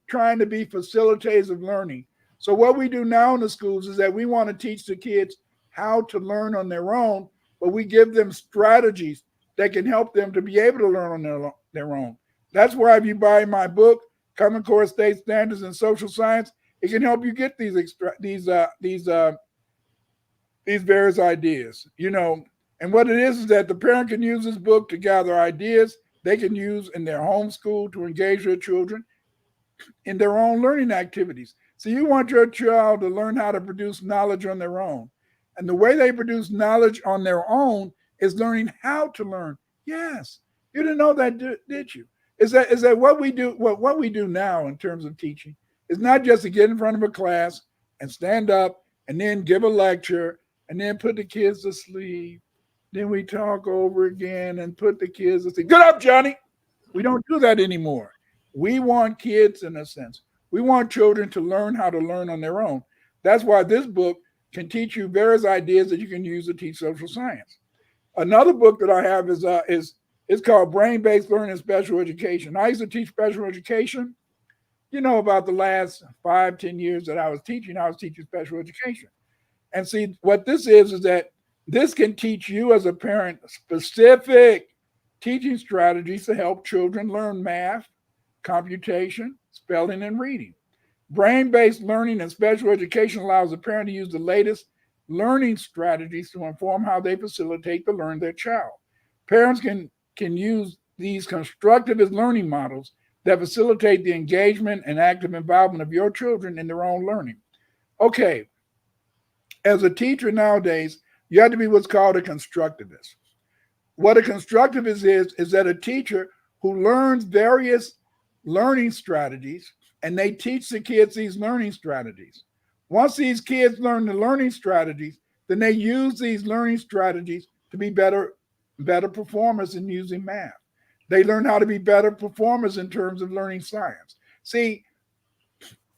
trying to be facilitators of learning. So what we do now in the schools is that we want to teach the kids how to learn on their own, but we give them strategies that can help them to be able to learn on their own. That's why if you buy my book, Common Core State Standards and Social Science, it can help you get these various ideas, And what it is that the parent can use this book to gather ideas they can use in their homeschool to engage their children in their own learning activities. So you want your child to learn how to produce knowledge on their own. And the way they produce knowledge on their own is learning how to learn. Yes. You didn't know that, did you? Is that what we do? What we do now in terms of teaching is not just to get in front of a class and stand up and then give a lecture and then put the kids to sleep. Then we talk over again and put the kids to sleep. Get up, Johnny. We don't do that anymore. We want kids, in a sense. We want children to learn how to learn on their own. That's why this book can teach you various ideas that you can use to teach social science. Another book that I have is called Brain-Based Learning and Special Education. I used to teach special education. About the last 5-10 years that I was teaching special education. And see, what this is that this can teach you as a parent specific teaching strategies to help children learn math, computation, spelling, and reading. Brain-based learning and special education allows the parent to use the latest learning strategies to inform how they facilitate the learn of their child. Parents can use these constructivist learning models that facilitate the engagement and active involvement of your children in their own learning. Okay, as a teacher nowadays, you have to be what's called a constructivist. What a constructivist is that a teacher who learns various learning strategies and they teach the kids these learning strategies. Once these kids learn the learning strategies, then they use these learning strategies to be better performers in using math. They learn how to be better performers in terms of learning science. See,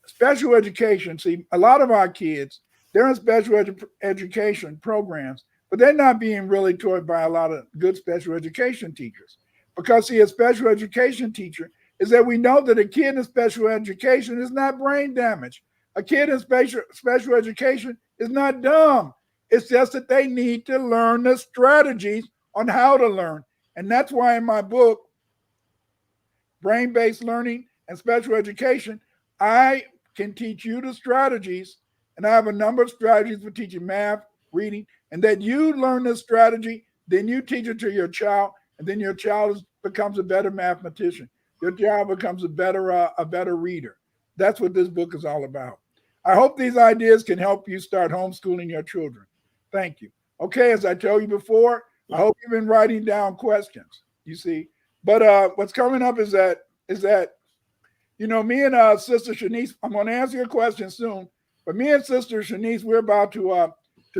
special education, a lot of our kids, they're in special education programs, but they're not being really taught by a lot of good special education teachers. Because, see, a special education teacher is that we know that a kid in special education is not brain damaged. A kid in special education is not dumb. It's just that they need to learn the strategies on how to learn. And that's why in my book, Brain-Based Learning and Special Education, I can teach you the strategies, and I have a number of strategies for teaching math, reading, and that you learn this strategy, then you teach it to your child, and then your child becomes a better mathematician. Your child becomes a better reader. That's what this book is all about. I hope these ideas can help you start homeschooling your children. Thank you. Okay, as I told you before, I hope you've been writing down questions, you see. But what's coming up is that me and Sister Shanice, I'm going to answer your question soon, but me and Sister Shanice, we're about to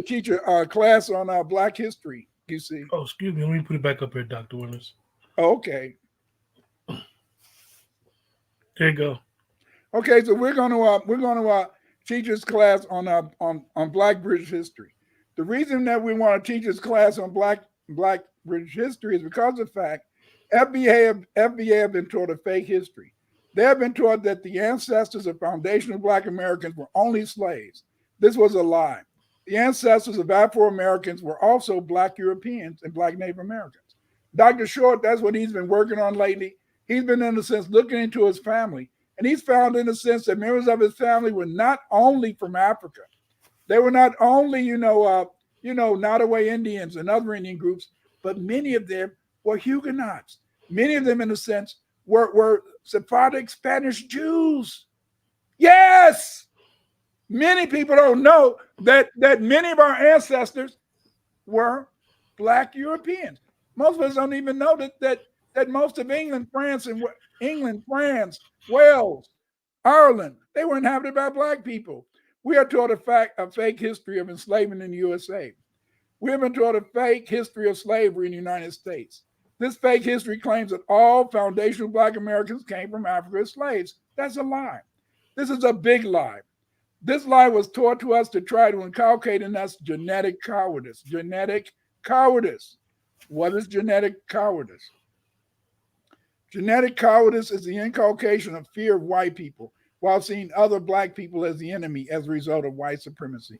teach a class on Black history, you see. Oh, excuse me. Let me put it back up here, Dr. Winters. Okay. There you go. Okay, so we're going to teach this class on Black British history. The reason that we want to teach this class on Black British history is because of the fact FBA have been taught a fake history. They have been taught that the ancestors of foundational Black Americans were only slaves. This was a lie. The ancestors of Afro-Americans were also Black Europeans and Black Native Americans. Dr. Short, that's what he's been working on lately. He's been, in a sense, looking into his family. And he's found, in a sense, that members of his family were not only from Africa. They were not only, Nottoway Indians and other Indian groups, but many of them were Huguenots. Many of them, in a sense, were Sephardic Spanish Jews. Yes! Many people don't know that many of our ancestors were Black Europeans. Most of us don't even know that most of England, France, Wales, Ireland, they were inhabited by Black people. We are taught a fake history of enslavement in the USA. We have been taught a fake history of slavery in the United States. This fake history claims that all foundational Black Americans came from Africa as slaves. That's a lie. This is a big lie. This lie was taught to us to try to inculcate in us genetic cowardice. Genetic cowardice. What is genetic cowardice? Genetic cowardice is the inculcation of fear of white people while seeing other Black people as the enemy as a result of white supremacy.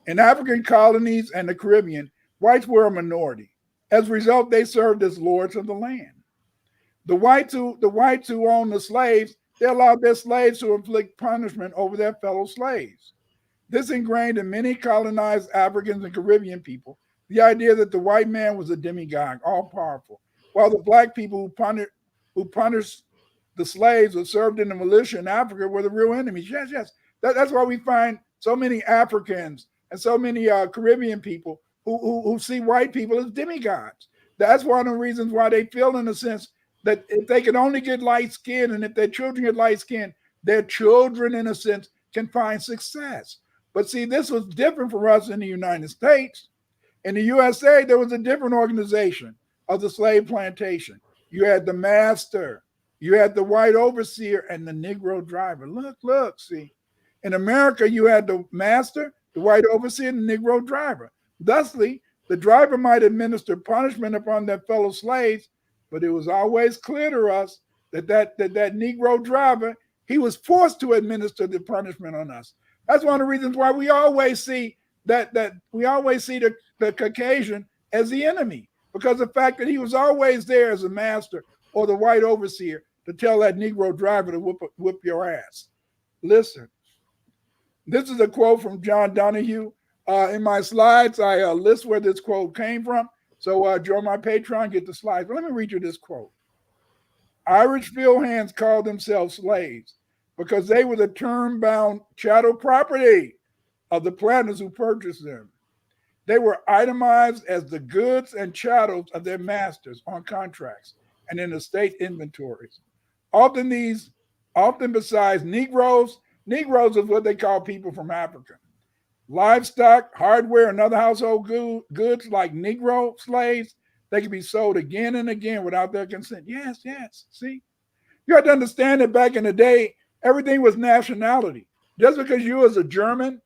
In African colonies and the Caribbean, whites were a minority. As a result, they served as lords of the land. The whites who owned the slaves, they allowed their slaves to inflict punishment over their fellow slaves. This ingrained in many colonized Africans and Caribbean people the idea that the white man was a demigod, all-powerful, while the Black people who punished the slaves or served in the militia in Africa were the real enemies. Yes. That's why we find so many Africans and so many Caribbean people who see white people as demigods. That's one of the reasons why they feel, in a sense, that if they can only get light skin, and if their children get light skin, their children, in a sense, can find success. But see, this was different for us in the United States. In the USA, there was a different organization of the slave plantation. You had the master, you had the white overseer, and the Negro driver. Look, see. In America, you had the master, the white overseer, and the Negro driver. Thusly, the driver might administer punishment upon their fellow slaves, but it was always clear to us that Negro driver, he was forced to administer the punishment on us. That's one of the reasons why we always see the Caucasian as the enemy, because the fact that he was always there as a master or the white overseer to tell that Negro driver to whip your ass. Listen, this is a quote from John Donahue. In my slides, I list where this quote came from. So join my Patreon, get the slides. But let me read you this quote. Irish field hands called themselves slaves because they were the term-bound chattel property of the planters who purchased them. They were itemized as the goods and chattels of their masters on contracts and in the state inventories. Often besides Negroes is what they call people from Africa. Livestock, hardware, and other household goods like Negro slaves, they can be sold again and again without their consent. Yes. See, you have to understand that back in the day, everything was nationality. Just because you was a German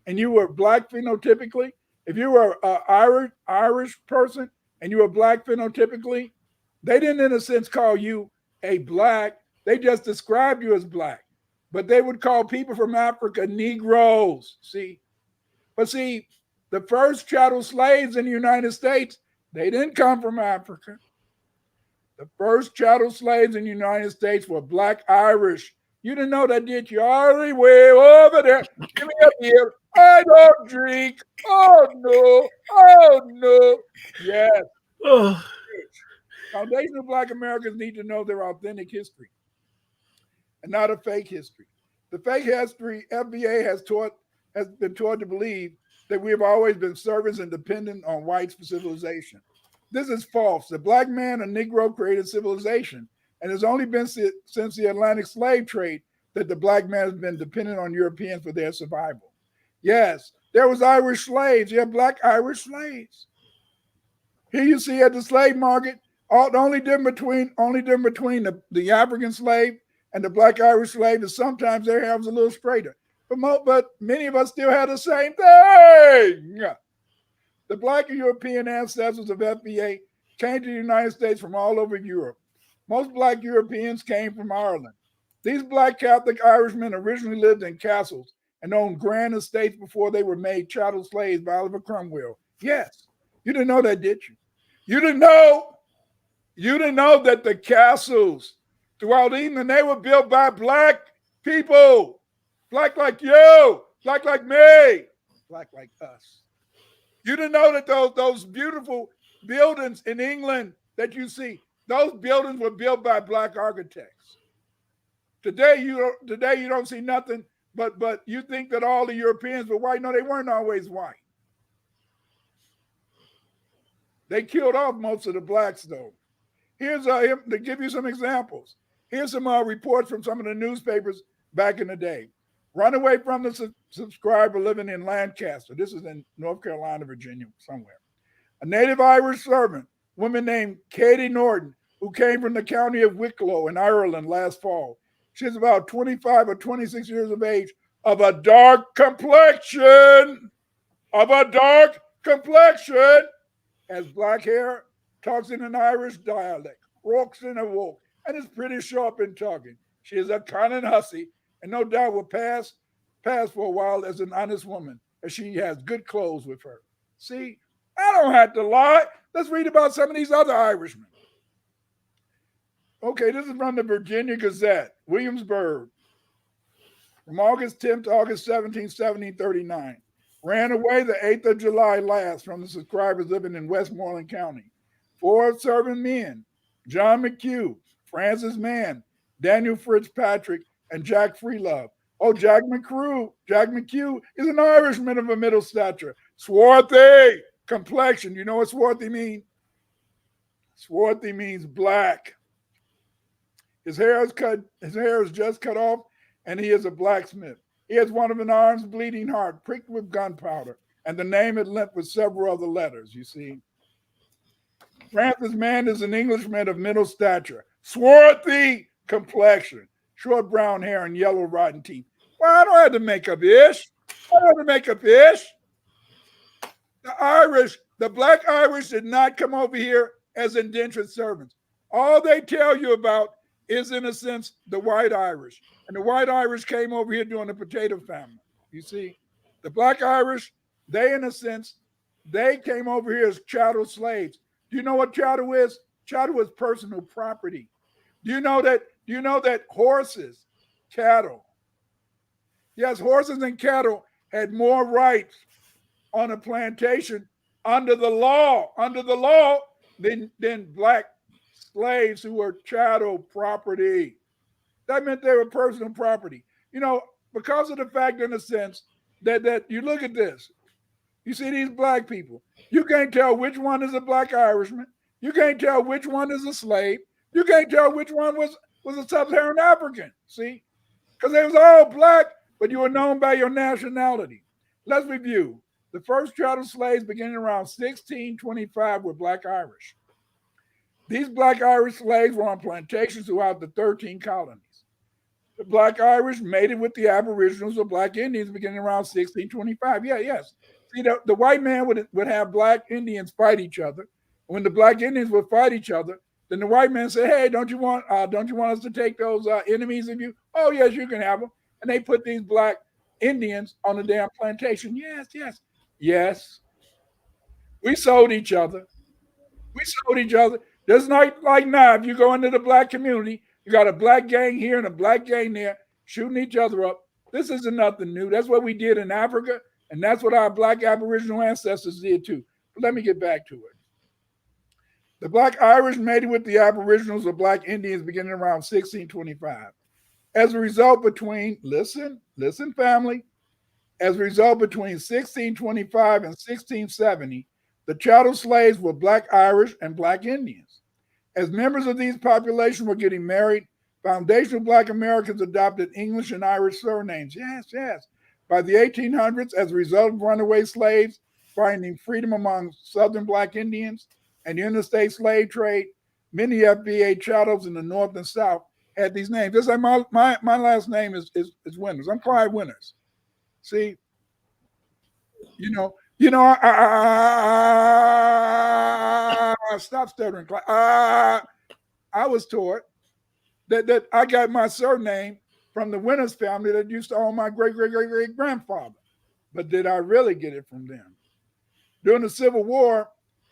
and you were Black phenotypically, if you were an Irish person and you were Black phenotypically, they didn't, in a sense, call you a Black. They just described you as Black. But they would call people from Africa Negroes, see. But see, the first chattel slaves in the United States, they didn't come from Africa. The first chattel slaves in the United States were Black Irish. You didn't know that, did you? All the way over there. Give me a beer. I don't drink. Oh, no. Yes. Oh. Foundational Black Americans need to know their authentic history and not a fake history. The fake history, FBA has been taught to believe that we have always been servants and dependent on whites for civilization. This is false. The Black man and Negro created civilization, and it's only been since the Atlantic slave trade that the Black man has been dependent on Europeans for their survival. Yes, there was Irish slaves. You have Black Irish slaves. Here you see at the slave market, the only difference between the African slave and the Black Irish slave is sometimes their hair was a little straighter. But many of us still had the same thing. The Black and European ancestors of FBA came to the United States from all over Europe. Most Black Europeans came from Ireland. These Black Catholic Irishmen originally lived in castles and owned grand estates before they were made chattel slaves by Oliver Cromwell. Yes, you didn't know that, did you? You didn't know that the castles throughout England, they were built by black people. Black like you, black like me, black like us. You didn't know that those beautiful buildings in England that you see, those buildings were built by black architects. Today you don't see nothing but you think that all the Europeans were white. No, they weren't always white. They killed off most of the blacks, though. Here's to give you some examples. Here's some reports from some of the newspapers back in the day. Runaway from the subscriber living in Lancaster. This is in North Carolina, Virginia, somewhere. A native Irish servant, woman named Katie Norton, who came from the county of Wicklow in Ireland last fall. She's about 25 or 26 years of age, of a dark complexion, has black hair, talks in an Irish dialect, walks in a walk, and is pretty sharp in talking. She is a cunning hussy, and no doubt will pass for a while as an honest woman, as she has good clothes with her. See, I don't have to lie. Let's read about some of these other Irishmen. Okay, this is from the Virginia Gazette, Williamsburg, from August 10th to August 17th, 1739. Ran away the 8th of July last from the subscribers living in Westmoreland County. 4 serving men, John McHugh, Francis Mann, Daniel Fitzpatrick, and Jack Freelove. Oh, Jack McHugh is an Irishman of a middle stature. Swarthy complexion. You know what swarthy means? Swarthy means black. His hair is just cut off, and he is a blacksmith. He has one of an arm's bleeding heart, pricked with gunpowder, and the name is linked with several other letters, you see. Francis Mann is an Englishman of middle stature, swarthy complexion, short brown hair, and yellow rotten teeth. Well, I don't have to make up ish. The black Irish did not come over here as indentured servants. All they tell you about is, in a sense, the white Irish. And the white Irish came over here during the potato famine. You see, the black Irish, they, in a sense, they came over here as chattel slaves. Do you know what chattel is? Chattel is personal property. Do you know that horses, cattle, yes, horses and cattle had more rights on a plantation under the law than black slaves who were chattel property. That meant they were personal property. You know, because of the fact, in a sense, that you look at this, you see these black people, you can't tell which one is a black Irishman. You can't tell which one is a slave. You can't tell which one was a sub-Saharan African, see? Because they was all black, but you were known by your nationality. Let's review. The first chattel slaves beginning around 1625 were black Irish. These black Irish slaves were on plantations throughout the 13 colonies. The black Irish mated with the Aboriginals or black Indians beginning around 1625. Yes. See, the white man would have black Indians fight each other. When the black Indians would fight each other, then the white man said, "Hey, don't you want us to take those enemies of you?" "Oh, yes, you can have them." And they put these black Indians on the damn plantation. Yes. We sold each other. Just like now, if you go into the black community, you got a black gang here and a black gang there shooting each other up. This isn't nothing new. That's what we did in Africa, and that's what our black Aboriginal ancestors did too. But let me get back to it. The black Irish mated with the Aboriginals or black Indians beginning around 1625. As a result, between 1625 and 1670, the chattel slaves were black Irish and black Indians. As members of these populations were getting married, foundational black Americans adopted English and Irish surnames. Yes. By the 1800s, as a result of runaway slaves finding freedom among Southern black Indians and the interstate slave trade, many FBA chattels in the North and South had these names. Just like my last name is Winters. I'm Clyde Winters. See, stop stuttering, Clyde. I was taught that I got my surname from the Winters family that used to own my great-great-great-great-grandfather. But did I really get it from them? During the Civil War,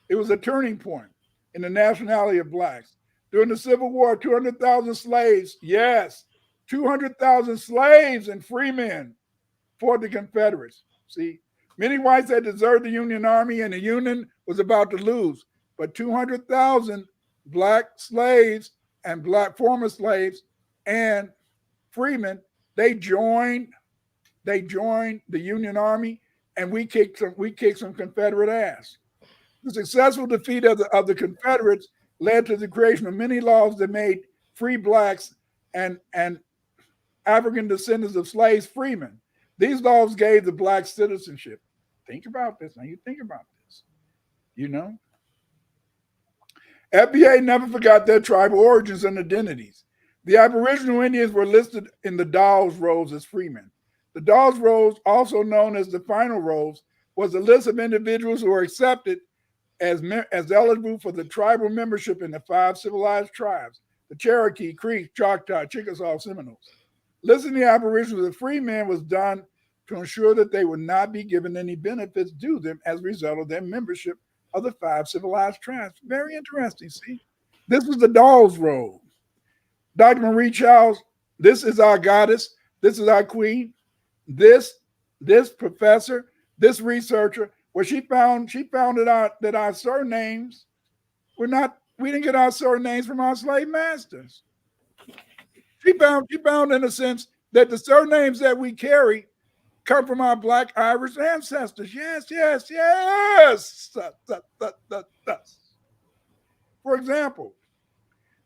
it was a turning point. in the nationality of blacks. During the Civil War, 200,000 slaves, yes, 200,000 slaves and freemen fought the Confederates. See, many whites had deserted the Union Army and the Union was about to lose. But 200,000 black slaves and black former slaves and freemen, they joined the Union Army, and we kicked some Confederate ass. The successful defeat of the Confederates led to the creation of many laws that made free blacks and African descendants of slaves freemen. These laws gave the black citizenship. Think about this. Now you think about this. You know, FBA never forgot their tribal origins and identities. The Aboriginal Indians were listed in the Dawes Rolls as freemen. The Dawes Rolls, also known as the Final Rolls, was a list of individuals who were accepted as eligible for the tribal membership in the 5 civilized tribes: the Cherokee, Creek, Choctaw, Chickasaw, Seminoles. Listing the Aboriginals as free men was done to ensure that they would not be given any benefits due them as a result of their membership of the 5 civilized tribes. Very interesting, see? This was the Dawes Roll. Dr. Marie Charles, this is our goddess. This is our queen. This professor, this researcher, where she found out that our surnames we didn't get our surnames from our slave masters. She found in a sense that the surnames that we carry come from our Black Irish ancestors. Yes. For example,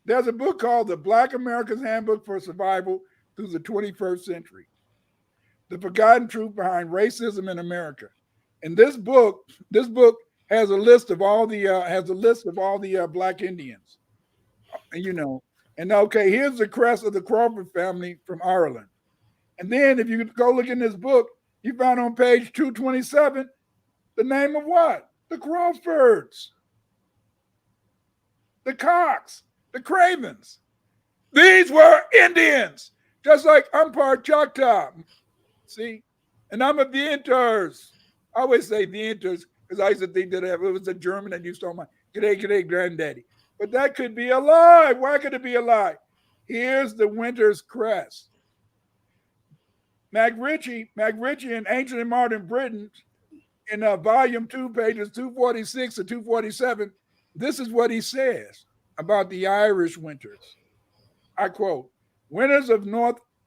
there's a book called The Black American's Handbook for Survival Through the 21st Century: The Forgotten Truth Behind Racism in America. And this book has a list of all the Black Indians. You know, and okay, here's the crest of the Crawford family from Ireland. And then if you go look in this book, you find on page 227 the name of what? The Crawfords, the Cox, the Cravens. These were Indians, just like I'm part Choctaw. See? And I'm a Vienters. I always say Vienters because I used to think that it was a German that used to my g'day, granddaddy. But that could be a lie. Why could it be a lie? Here's the Winters crest. MacRitchie in Ancient and Modern Britain, in volume 2, pages 246 to 247, this is what he says about the Irish Winters. I quote, "Winters of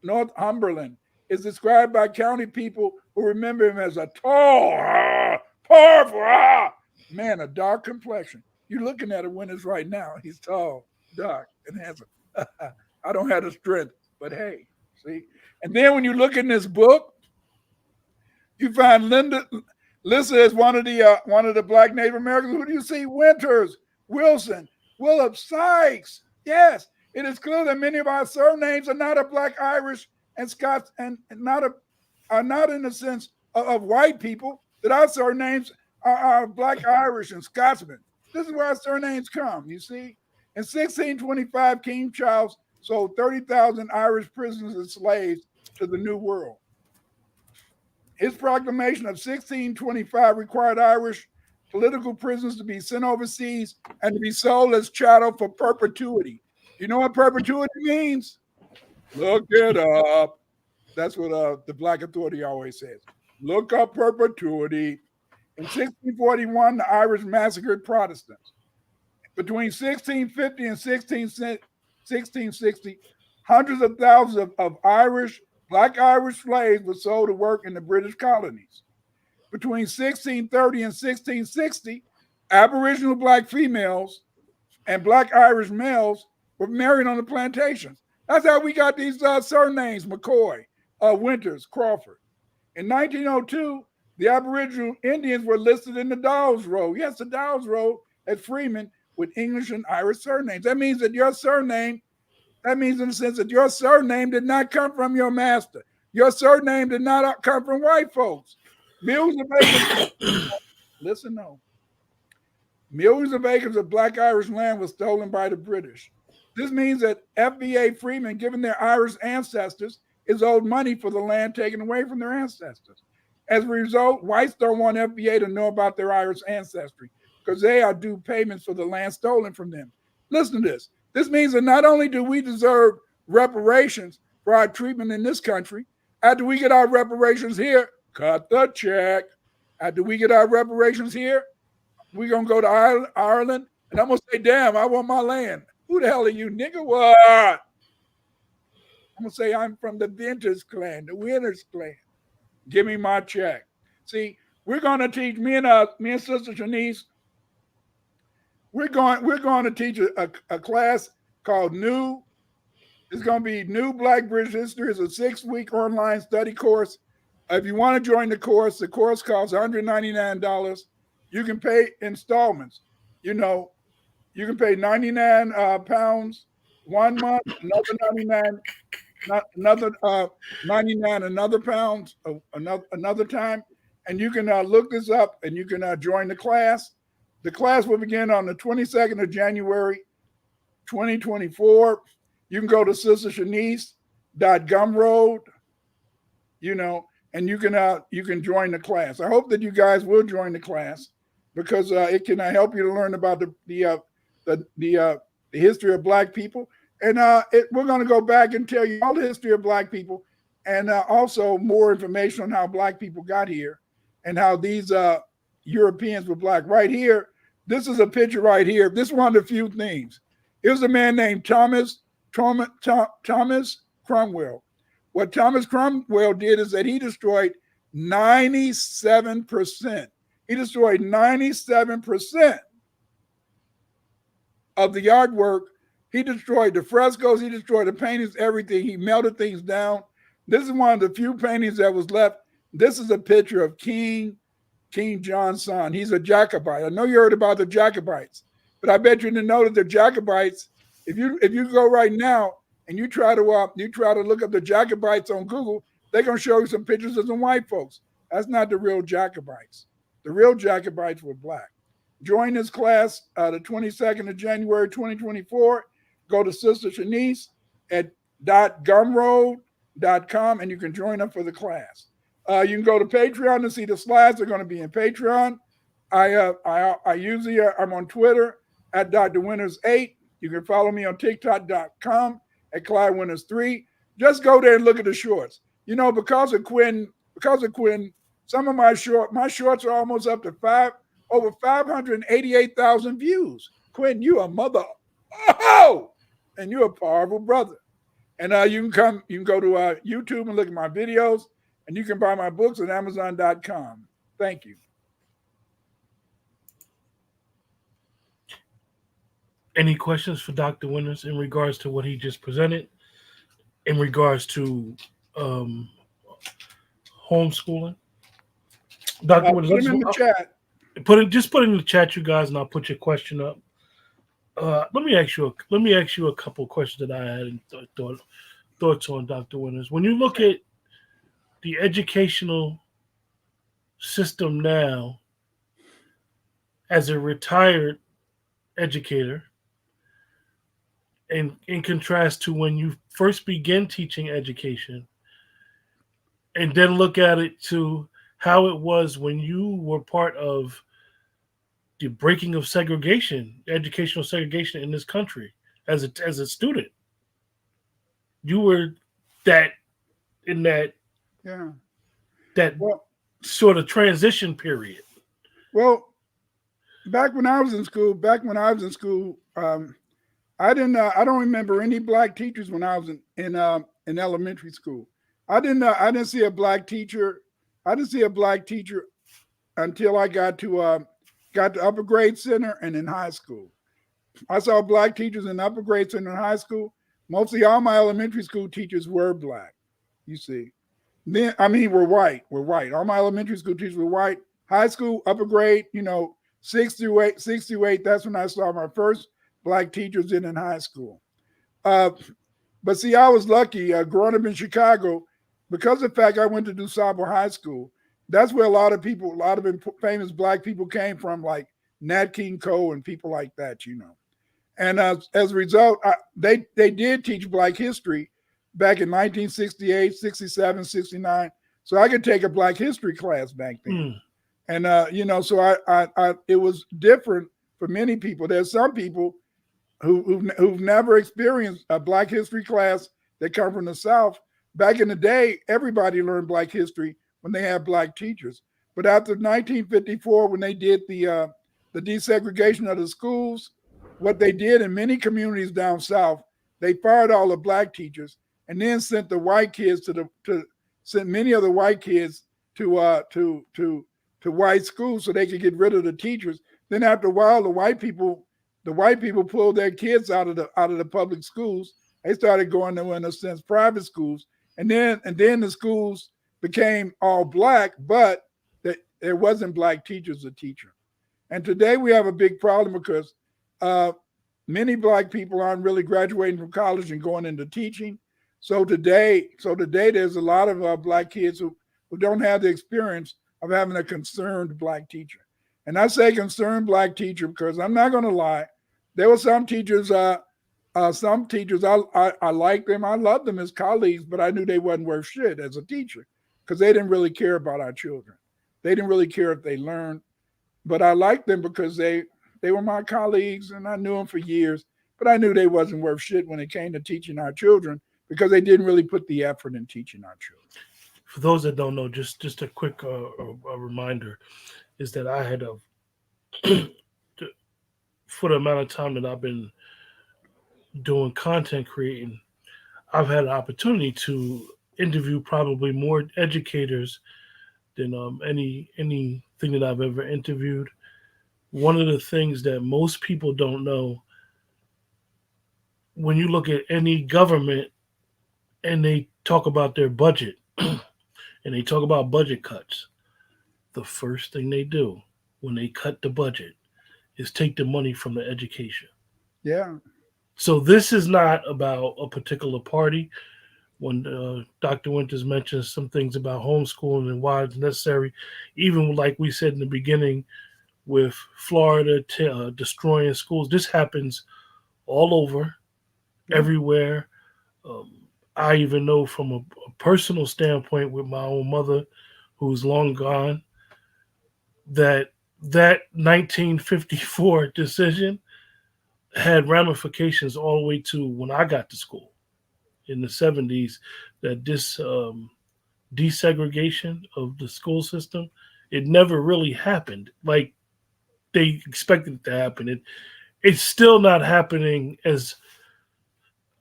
Northumberland is described by county people who remember him as a tall, powerful man of dark complexion." You're looking at a Winters right now. He's tall, dark, and handsome. I don't have the strength, but hey, see? And then when you look in this book, you find Linda listed as one of the Black Native Americans. Who do you see? Winters, Wilson, Willop, Sykes. Yes, it is clear that many of our surnames are not of Black Irish and Scots, and are not in the sense of white people. That our surnames are Black Irish and Scotsmen. This is where our surnames come. You see, in 1625, King Charles sold 30,000 Irish prisoners and slaves to the New World. His proclamation of 1625 required Irish political prisoners to be sent overseas and to be sold as chattel for perpetuity. You know what perpetuity means? Look it up. That's what the Black Authority always says. Look up perpetuity. In 1641, the Irish massacred Protestants. Between 1650 and 1660, hundreds of thousands of Black Irish slaves were sold to work in the British colonies. Between 1630 and 1660, Aboriginal Black females and Black Irish males were married on the plantations. That's how we got these surnames: McCoy, Winters, Crawford. In 1902, the Aboriginal Indians were listed in the Dawes Roll. Yes, the Dawes Roll as freemen with English and Irish surnames. That means that your surname, in the sense that your surname did not come from your master. Your surname did not come from white folks. Millions of acres of Black Irish land was stolen by the British. This means that FBA freemen, given their Irish ancestors, is owed money for the land taken away from their ancestors. As a result, whites don't want FBA to know about their Irish ancestry. because they are due payments for the land stolen from them. Listen to this. This means that not only do we deserve reparations for our treatment in this country, after we get our reparations here, cut the check. After we get our reparations here, we're going to go to Ireland, and I'm going to say, damn, I want my land. Who the hell are you, nigga? What? I'm going to say, I'm from the Winters clan, the Winters clan. Give me my check. See, we're going to teach, me and Sister Shanice, we're going to teach a class called New. It's going to be New Black British History. It's a 6-week online study course. If you want to join the course costs $199. You can pay installments. You know, you can pay 99 pounds 1 month, another 99, another 99 another pounds another time, and you can look this up and you can join the class. The class will begin on the 22nd of January, 2024. You can go to sistershanice.gumroad, you know, and you can join the class. I hope that you guys will join the class because it can help you to learn about the history of Black people. And we're going to go back and tell you all the history of Black people and also more information on how Black people got here and how these Europeans were Black. Right here, this is a picture right here. This is one of the few things. Here's a man named Thomas Cromwell. What Thomas Cromwell did is that he destroyed 97%. He destroyed 97% of the artwork. He destroyed the frescoes. He destroyed the paintings, everything. He melted things down. This is one of the few paintings that was left. This is a picture of King John's son. He's a Jacobite. I know you heard about the Jacobites, but I bet you didn't know that the Jacobites, if you go right now and you try to look up the Jacobites on Google, they're going to show you some pictures of some white folks. That's not the real Jacobites. The real Jacobites were Black. Join this class the 22nd of January, 2024. Go to Sister Shanice at .gumroad.com and you can join up for the class. You can go to Patreon to see the slides. They're going to be in Patreon. I usually I'm on Twitter at Dr. Winters 8. You can follow me on TikTok.com at Clyde Winters 3. Just go there and look at the shorts. You know, because of Quinn, some of my shorts are almost up to over 588,000 views. Quinn, you a mother. Oh, and you're a powerful brother. And you can go to YouTube and look at my videos, and you can buy my books at Amazon.com. Thank you. Any questions for Dr. Winters in regards to what he just presented, in regards to homeschooling? Dr. Winters, put them in the chat. Put it in the chat, you guys, and I'll put your question up. Let me ask you a couple of questions that I had and thoughts on, Dr. Winters. When you look at the educational system now, as a retired educator, and in contrast to when you first began teaching education, and then look at it to how it was when you were part of the breaking of segregation, educational segregation in this country as a student. You were that sort of transition period. Well, back when I was in school, I don't remember any Black teachers when I was in elementary school. I didn't see a Black teacher. I didn't see a Black teacher until I got to upper grade center and in high school. I saw Black teachers in upper grade center and high school. Mostly all my elementary school teachers were Black, you see. We're white. All my elementary school teachers were white. High school, upper grade, 6 through 8, that's when I saw my first Black teachers in high school. But see, I was lucky growing up in Chicago because of the fact I went to DuSable High School. That's where a lot of famous Black people came from, like Nat King Cole and people like that, And as a result, they did teach Black history back in 1968, 67, 69. So I could take a Black history class back then. And so it was different for many people. There's some people who've never experienced a Black history class that come from the South. Back in the day, everybody learned Black history when they had Black teachers. But after 1954, when they did the desegregation of the schools, what they did in many communities down South, they fired all the Black teachers and then sent the white kids sent many of the white kids to white schools so they could get rid of the teachers. Then after a while, the white people pulled their kids out of the public schools. They started going to, in a sense, private schools, and then the schools became all Black, but there wasn't Black teachers to teach them. And today we have a big problem because many Black people aren't really graduating from college and going into teaching. So today there's a lot of Black kids who don't have the experience of having a concerned Black teacher. And I say concerned Black teacher because I'm not going to lie. There were some teachers I liked them. I loved them as colleagues, but I knew they wasn't worth shit as a teacher because they didn't really care about our children. They didn't really care if they learned, but I liked them because they were my colleagues and I knew them for years, but I knew they wasn't worth shit when it came to teaching our children because they didn't really put the effort in teaching our children. For those that don't know, just a quick a reminder is that I had for the amount of time that I've been doing content creating, I've had an opportunity to interview probably more educators than anything that I've ever interviewed. One of the things that most people don't know, when you look at any government and they talk about their budget and they talk about budget cuts, the first thing they do when they cut the budget is take the money from the education. Yeah. So this is not about a particular party. When Dr. Winters mentioned some things about homeschooling and why it's necessary, even like we said in the beginning with Florida destroying schools, this happens all over, everywhere. I even know from a personal standpoint with my own mother, who's long gone, that 1954 decision had ramifications all the way to when I got to school in the 70s, that this desegregation of the school system, it never really happened like they expected it to happen. It's still not happening as,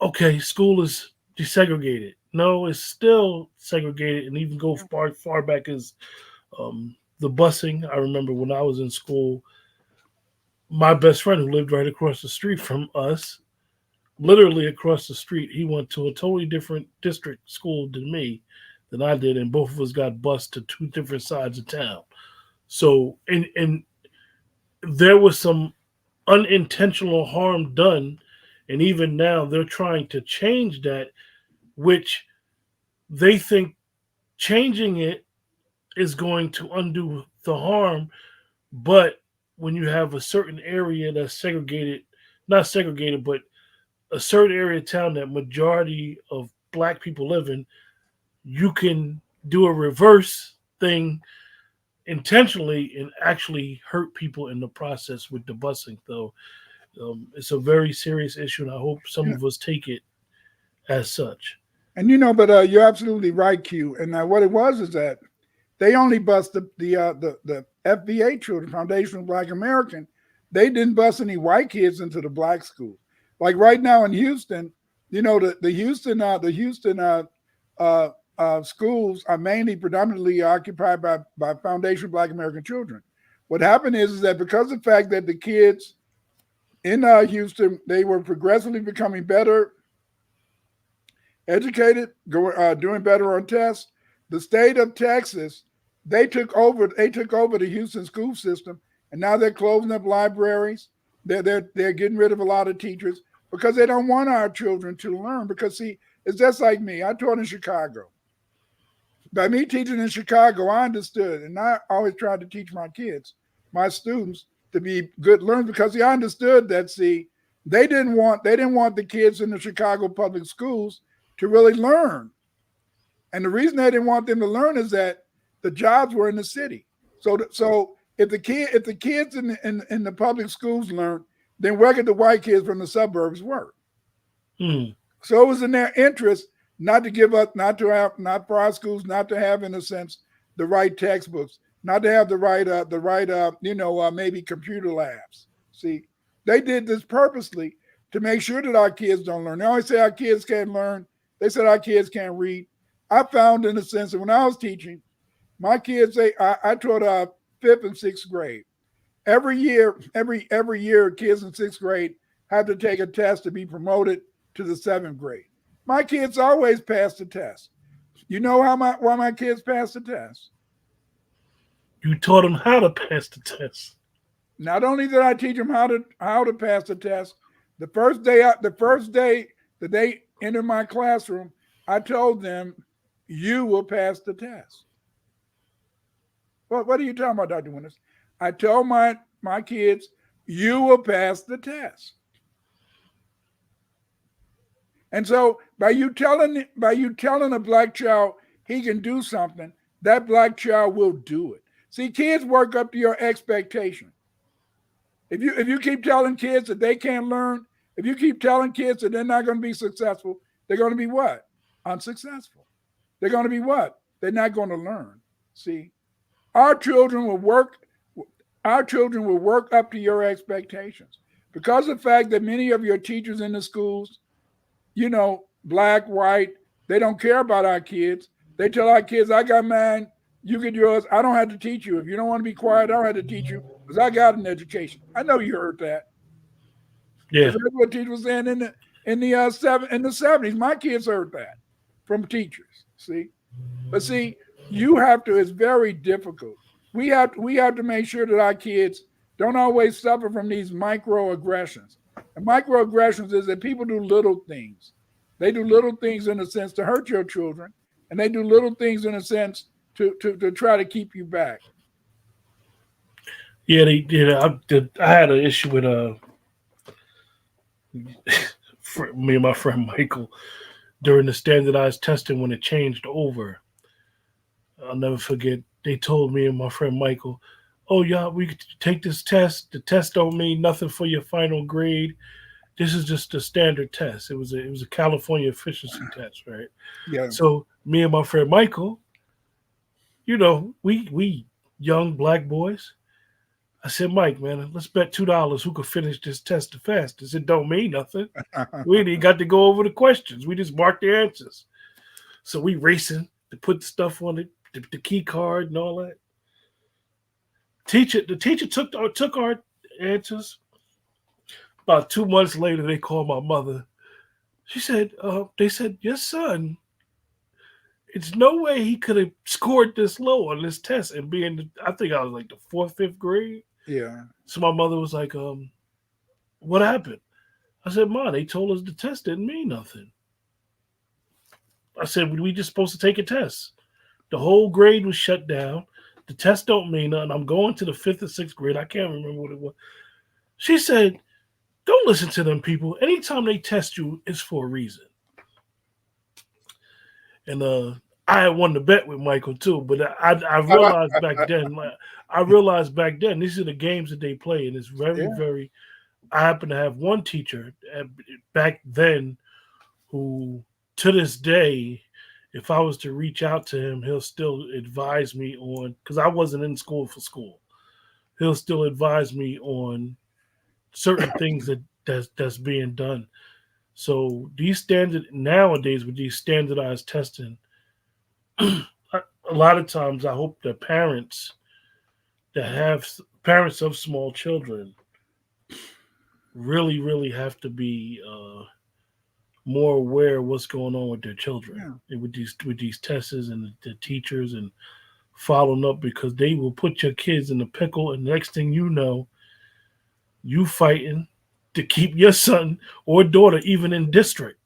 okay, school is desegregated. No, it's still segregated, and even go far back as the busing. I remember when I was in school, my best friend who lived right across the street from us, literally across the street, he went to a totally different district school than I did, and both of us got bused to two different sides of town. So, and there was some unintentional harm done, and even now they're trying to change that, which they think changing it is going to undo the harm. But when you have a certain area that's segregated, not segregated, but a certain area of town that majority of Black people live in, you can do a reverse thing intentionally and actually hurt people in the process with the busing. Though it's a very serious issue, and I hope some of us take it as such. And but you're absolutely right, Q. And what it was is that they only bust the FBA children, Foundation of Black American. They didn't bust any white kids into the Black school. Like right now in Houston, the Houston schools are predominantly occupied by Foundation of Black American children. What happened is that because of the fact that the kids in Houston, they were progressively becoming better educated, doing better on tests. The state of Texas, they took over the Houston school system, and now they're closing up libraries. They're getting rid of a lot of teachers because they don't want our children to learn. Because see, it's just like me. I taught in Chicago. By me teaching in Chicago, I understood, and I always tried to teach my kids, my students, to be good learners because I understood that. See, they didn't want the kids in the Chicago public schools to really learn. And the reason they didn't want them to learn is that the jobs were in the city. So if the kids in the public schools learn, then where could the white kids from the suburbs work? So it was in their interest not to give up, not for our schools not to have, in a sense, the right textbooks, not to have the right maybe computer labs. See, they did this purposely to make sure that our kids don't learn. They always say our kids can't learn. They said our kids can't read. I found, in a sense, that when I was teaching, my kids, I taught 5th and 6th grade. Every year, kids in 6th grade have to take a test to be promoted to the 7th grade. My kids always pass the test. You know why my kids pass the test? You taught them how to pass the test. Not only did I teach them how to pass the test, the first day that they entered my classroom, I told them, "You will pass the test." What are you talking about, Dr. Winters? I told my kids, "You will pass the test." And so by you telling a black child he can do something, that black child will do it. See, kids work up to your expectation. If you keep telling kids that they can't learn, if you keep telling kids that they're not going to be successful, they're going to be what? Unsuccessful. They're going to be what? They're not going to learn. See, our children will work up to your expectations. Because of the fact that many of your teachers in the schools, black, white, they don't care about our kids. They tell our kids, "I got mine, you get yours. I don't have to teach you. If you don't want to be quiet, I don't have to teach you because I got an education." I know you heard that. Yeah, that's what teachers were saying in the 70s. My kids heard that from teachers. See, but see, it's very difficult. We have to make sure that our kids don't always suffer from these microaggressions. And microaggressions is that people do little things. They do little things in a sense to hurt your children, and they do little things in a sense to try to keep you back. Yeah, they did. I had an issue with me and my friend Michael during the standardized testing when it changed over. I'll never forget. They told me and my friend Michael, "Oh yeah, we could take this test. The test don't mean nothing for your final grade. This is just a standard test." It was a California efficiency test, right? Yeah. So me and my friend Michael, we young black boys. I said, "Mike, man, let's bet $2 who could finish this test the fastest." It don't mean nothing. We ain't even got to go over the questions. We just marked the answers. So we racing to put stuff on the key card and all that. The teacher took our answers. About 2 months later, they called my mother. She said, "They said your son. It's no way he could have scored this low on this test and being. I think I was like the 4th, 5th grade." Yeah. So my mother was like, "What happened?" I said, "Ma, they told us the test didn't mean nothing." I said, "We just supposed to take a test. The whole grade was shut down. The test don't mean nothing. I'm going to the 5th or 6th grade. I can't remember what it was." She said, "Don't listen to them people. Anytime they test you, it's for a reason." And I had won the bet with Michael too, but I realized back then, these are the games that they play, and it's very, very. I happen to have one teacher back then who, to this day, if I was to reach out to him, he'll still advise me on, because I wasn't in school for school. He'll still advise me on certain things that's being done. So nowadays with these standardized testing, a lot of times I hope that parents of small children really, really have to be more aware of what's going on with their children and with these tests and the teachers and following up, because they will put your kids in the pickle, and the next thing you know, you fighting to keep your son or daughter even in district.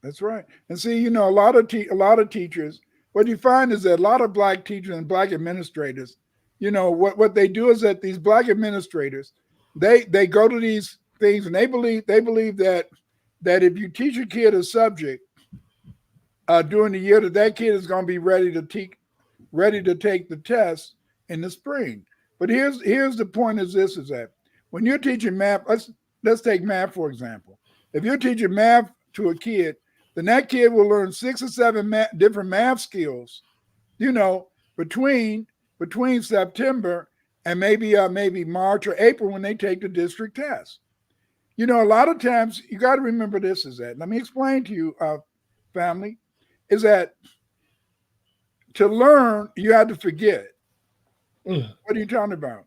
That's right. And see, a lot of teachers, what you find is that a lot of black teachers and black administrators, what they do is that these black administrators, they go to these things and they believe that if you teach a kid a subject during the year that kid is going to be ready to take the test, in the spring. But here's the point: is that when you're teaching math, let's take math for example. If you're teaching math to a kid, then that kid will learn 6 or 7 different math skills, between September and maybe March or April when they take the district test. A lot of times you got to remember this is that. Let me explain to you, family, is that to learn, you have to forget. What are you talking about?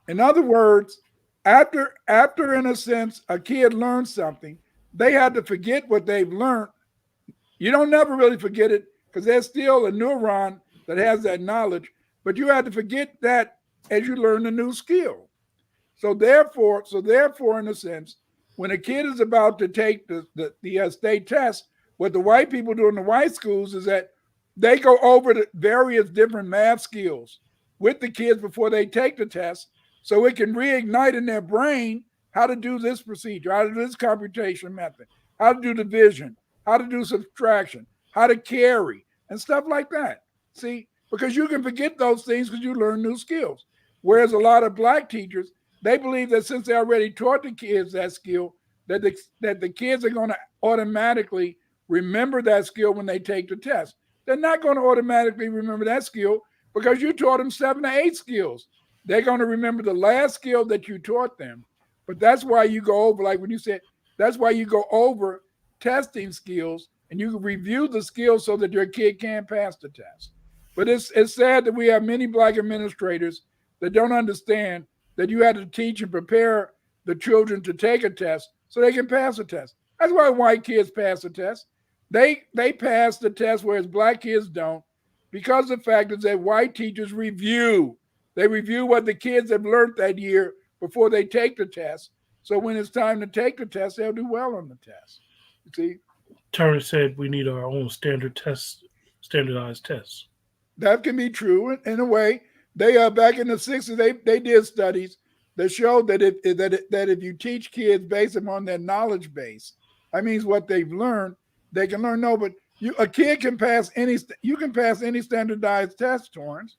In other words, after in a sense, a kid learns something, they had to forget what they've learned. You don't never really forget it because there's still a neuron that has that knowledge, but you have to forget that as you learn a new skill. So therefore, in a sense, when a kid is about to take the state test, what the white people do in the white schools is that they go over the various different math skills with the kids before they take the test, so it can reignite in their brain how to do this procedure, how to do this computation method, how to do division, how to do subtraction, how to carry, and stuff like that. See, because you can forget those things because you learn new skills. Whereas a lot of black teachers, they believe that since they already taught the kids that skill, that the kids are going to automatically remember that skill when they take the test. They're not going to automatically remember that skill because you taught them 7 to 8 skills. They're going to remember the last skill that you taught them. But that's why you go over, like when you said, that's why you go over testing skills and you review the skills so that your kid can pass the test. But it's sad that we have many black administrators that don't understand that you had to teach and prepare the children to take a test so they can pass a test. That's why white kids pass the test. They pass the test, whereas black kids don't, because the fact is that white teachers review. They review what the kids have learned that year before they take the test. So when it's time to take the test, they'll do well on the test. You see? Turner said we need our own standardized tests. That can be true in a way. They back in the 60s, they did studies that showed that if you teach kids based upon their knowledge base, that means what they've learned, they can learn. No, but a kid can pass any standardized test, Torrance.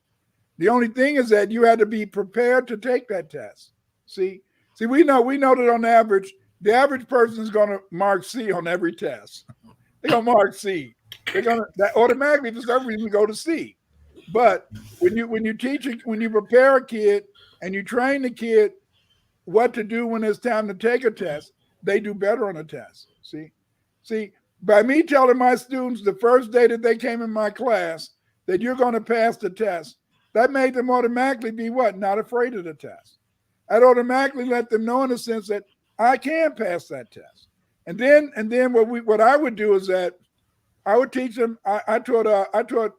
The only thing is that you had to be prepared to take that test. See, we know that on average, the average person is going to mark C on every test. They're going to mark C. That automatically for some reason go to C. But when you prepare a kid and you train the kid what to do when it's time to take a test, they do better on a test. See, by me telling my students the first day that they came in my class that you're going to pass the test, that made them automatically be what? Not afraid of the test. I'd automatically let them know in a sense that I can pass that test. And then what I would do is that I would teach them. I taught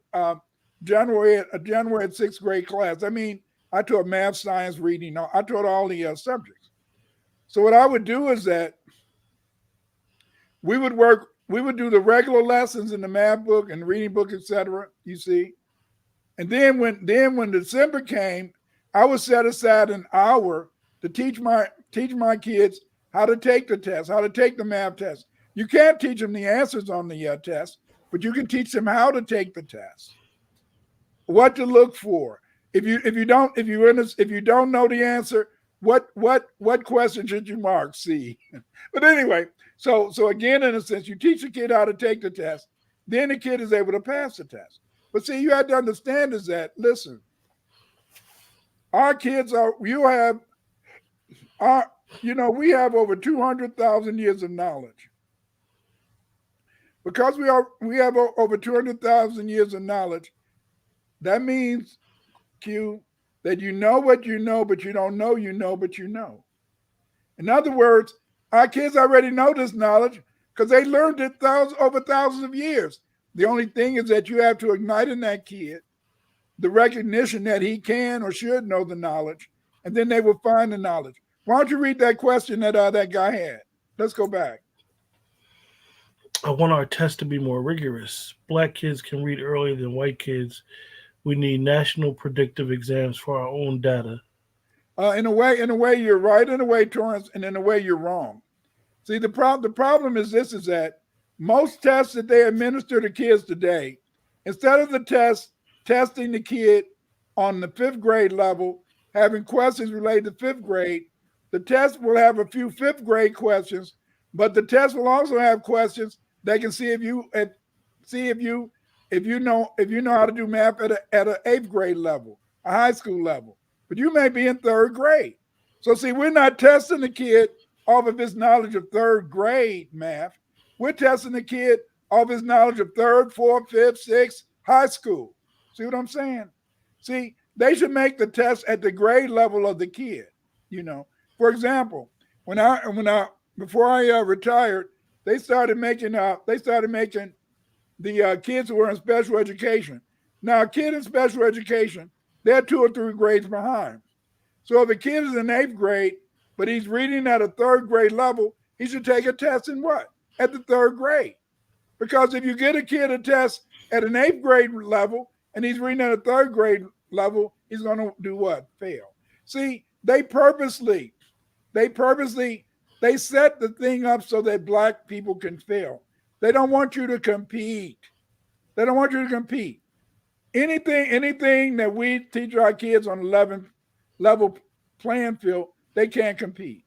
January at 6th grade class. I mean, I taught math, science, reading. I taught all the subjects. So what I would do is that we would do the regular lessons in the math book and reading book, etc. You see, and then when December came, I would set aside an hour to teach my kids how to take the test, how to take the math test. You can't teach them the answers on the test, but you can teach them how to take the test, what to look for. If you don't know the answer, what question should you mark? C. But anyway, so again, in a sense, you teach a kid how to take the test, then the kid is able to pass the test. But see, you have to understand is that, listen, our kids we have over 200,000 years of knowledge. Because we have over 200,000 years of knowledge, that means, Q, that you know what you know, but you don't know you know, but you know. In other words, our kids already know this knowledge because they learned it over thousands of years. The only thing is that you have to ignite in that kid the recognition that he can or should know the knowledge, and then they will find the knowledge. Why don't you read that question that that guy had? Let's go back. I want our tests to be more rigorous. Black kids can read earlier than white kids. We need national predictive exams for our own data. In a way, you're right. In a way, Torrance, and in a way, you're wrong. See, the problem is this: is that most tests that they administer to kids today, instead of the test testing the kid on the 5th grade level, having questions related to 5th grade. The test will have a few 5th grade questions, but the test will also have questions that can see if you know how to do math at an 8th grade level, a high school level. But you may be in 3rd grade. So see, we're not testing the kid off of his knowledge of 3rd grade math. We're testing the kid off his knowledge of 3rd, 4th, 5th, 6th, high school. See what I'm saying? See, they should make the test at the grade level of the kid. For example, before I retired, they started making the kids who were in special education. Now, a kid in special education, they're 2 or 3 grades behind. So if a kid is in 8th grade, but he's reading at a 3rd grade level, he should take a test in what? At the 3rd grade. Because if you get a kid a test at an 8th grade level and he's reading at a 3rd grade level, he's going to do what? Fail. See, they set the thing up so that Black people can fail. They don't want you to compete. Anything that we teach our kids on 11th level playing field, they can't compete.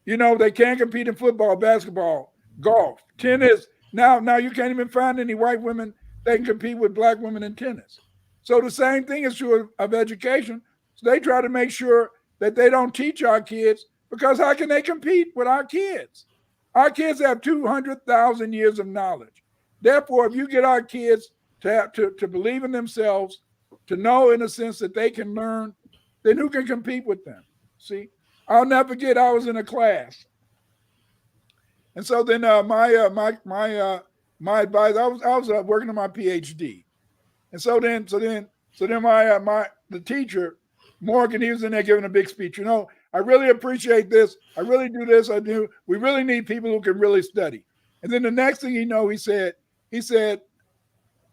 They can't compete in football, basketball, golf, tennis. Now you can't even find any white women that can compete with Black women in tennis. So the same thing is true of education. So they try to make sure that they don't teach our kids, because how can they compete with our kids? Our kids have 200,000 years of knowledge. Therefore, if you get our kids to believe in themselves, to know in a sense that they can learn, then who can compete with them? See, I'll never forget, I was in a class. And so then my advisor, I was working on my PhD. And so then the teacher, Morgan, he was in there giving a big speech. I really appreciate this. I really do this. I do. We really need people who can really study. And then the next thing he said,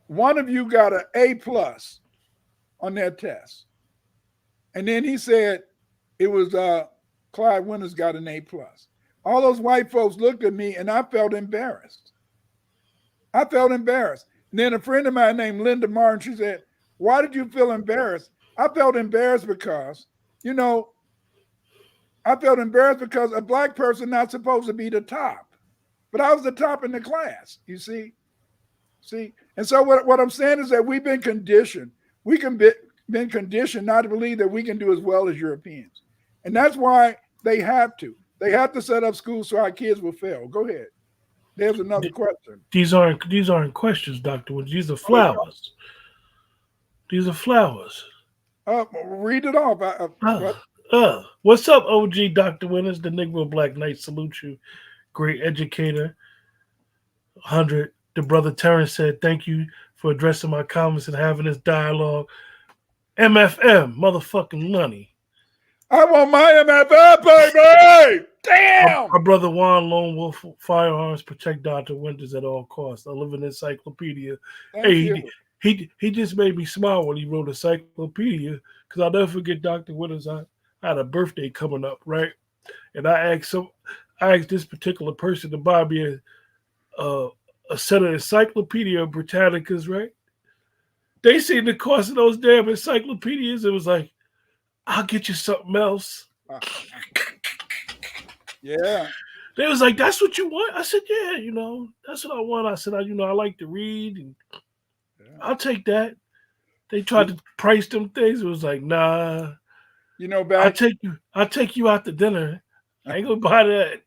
one of you got an A+ on that test. And then he said it was Clyde Winters got an A+. All those white folks looked at me and I felt embarrassed. And then a friend of mine named Linda Martin, she said, "Why did you feel embarrassed?" I felt embarrassed because, a Black person not supposed to be the top. But I was the top in the class, you see? And so what I'm saying is that we've been conditioned. Been conditioned not to believe that we can do as well as Europeans. And that's why they have to. They have to set up schools so our kids will fail. Go ahead. There's another question. These aren't questions, Dr. Woods. These are flowers. These are flowers. Read it off. What's up, OG Dr. Winters? The Negro Black Knight salute you. Great educator. 100. The brother Terrence said, "Thank you for addressing my comments and having this dialogue." MFM, motherfucking money. I want my MFM, baby! Damn! Our brother Juan Lone Wolf Firearms protect Dr. Winters at all costs. I live in encyclopedia. He just made me smile when he wrote encyclopedia, because I'll never forget Dr. Winters. I had a birthday coming up, right? And I asked this particular person to buy me a set of Encyclopedia Britannicas, right? They seen the cost of those damn encyclopedias. It was like, "I'll get you something else." Yeah. They was like, "That's what you want?" I said, "Yeah, that's what I want." I said, I like to read, and I'll take that. They tried to price them things. It was like, nah. I'll take you out to dinner. I ain't gonna buy that.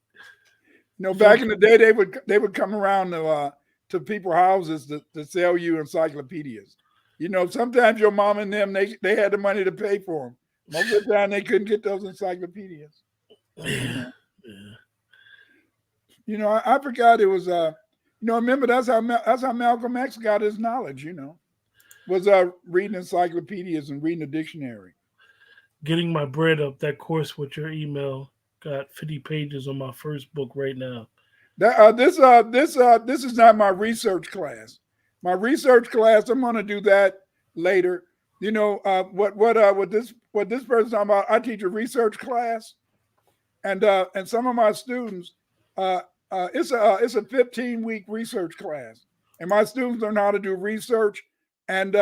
Back in the day, they would come around to people's houses to sell you encyclopedias. Sometimes your mom and them, they had the money to pay for them. Most of the time, they couldn't get those encyclopedias. Yeah. I forgot it was. Remember that's how Malcolm X got his knowledge. Was reading encyclopedias and reading a dictionary. Getting my bread up. That course with your email got 50 pages on my first book right now. This is not my research class. My research class, I'm going to do that later. What this person's talking about? I teach a research class, and some of my students, it's a 15-week research class, and my students learn how to do research, and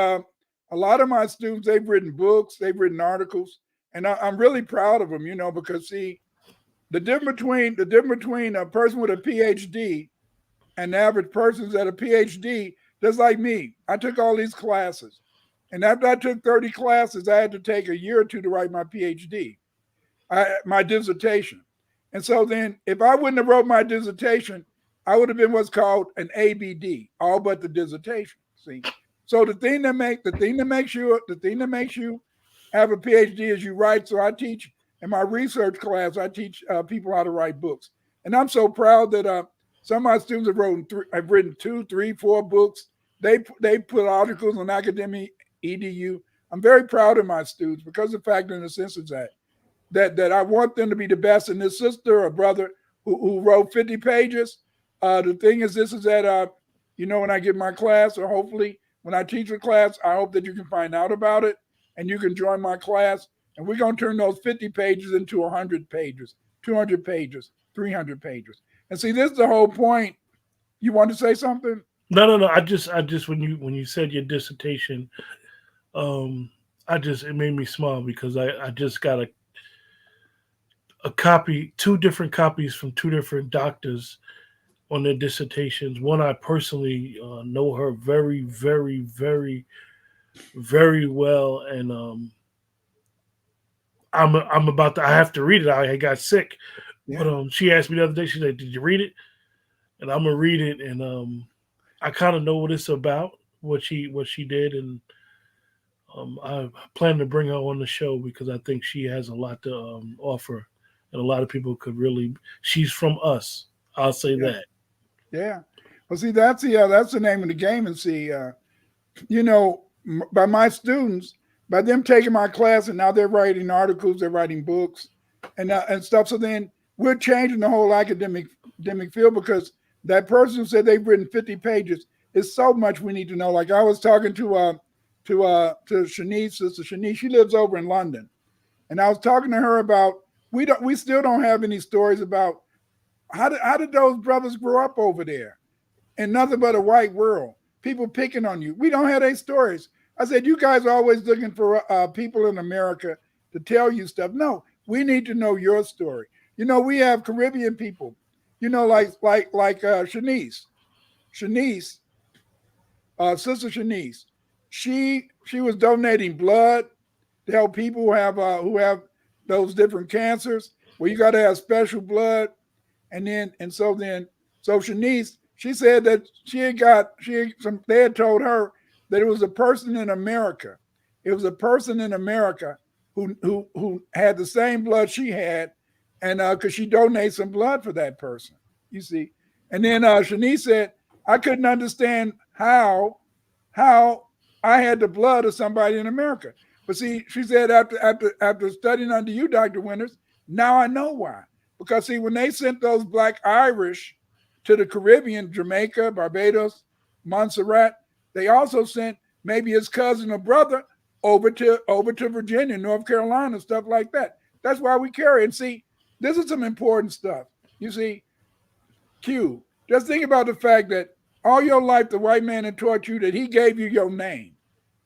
a lot of my students, they've written books, they've written articles, and I'm really proud of them, because see, the difference between a person with a PhD and the average person's at a PhD, just like me. I took all these classes. And after I took 30 classes, I had to take a year or two to write my PhD, my dissertation. And so then if I wouldn't have wrote my dissertation, I would have been what's called an ABD, all but the dissertation. See? So the thing that makes you have a PhD is you write. So I teach in my research class, I teach people how to write books. And I'm so proud that some of my students have written 2, 3, 4 books. They put articles on academic edu. I'm very proud of my students because of the fact, in the sense is that I want them to be the best. And this sister or brother who wrote 50 pages, the thing is, this is that, when I give my class, or hopefully when I teach a class, I hope that you can find out about it and you can join my class. And we're going to turn those 50 pages into 100 pages, 200 pages, 300 pages. And see, this is the whole point. You want to say something? No. I just when you said your dissertation, it made me smile because I just got a copy, 2 different copies from 2 different doctors on their dissertations. One, I personally know her very, very, very, very well, and I'm about to. I have to read it. I got sick, Yeah. but she asked me the other day. She said, "Did you read it?" And I'm gonna read it, and I kind of know what it's about, what she did, and I plan to bring her on the show because I think she has a lot to offer, and a lot of people could really. She's from us. I'll say that. Yeah. Well, see, that's the name of the game, and see, by my students, by them taking my class, and now they're writing articles, they're writing books, and stuff. So then we're changing the whole academic field because that person who said they've written 50 pages is so much we need to know. Like I was talking to Shanice, Sister Shanice. She lives over in London, and I was talking to her about we still don't have any stories about how did those brothers grow up over there in nothing but a white world, people picking on you. We don't have any stories. I said, you guys are always looking for people in America to tell you stuff. No, we need to know your story. We have Caribbean people, like Shanice, Sister Shanice. She was donating blood to help people who have those different cancers where you got to have special blood. So Shanice, she said that they had told her that it was a person in America. It was a person in America who had the same blood she had, and because she donated some blood for that person, you see. And then Shanice said, I couldn't understand how I had the blood of somebody in America. But see, she said after studying under you, Dr. Winters, now I know why. Because see, when they sent those Black Irish to the Caribbean, Jamaica, Barbados, Montserrat, they also sent maybe his cousin or brother over to Virginia, North Carolina, stuff like that. That's why we carry. And see, this is some important stuff. You see, Q, just think about the fact that all your life, the white man had taught you that he gave you your name.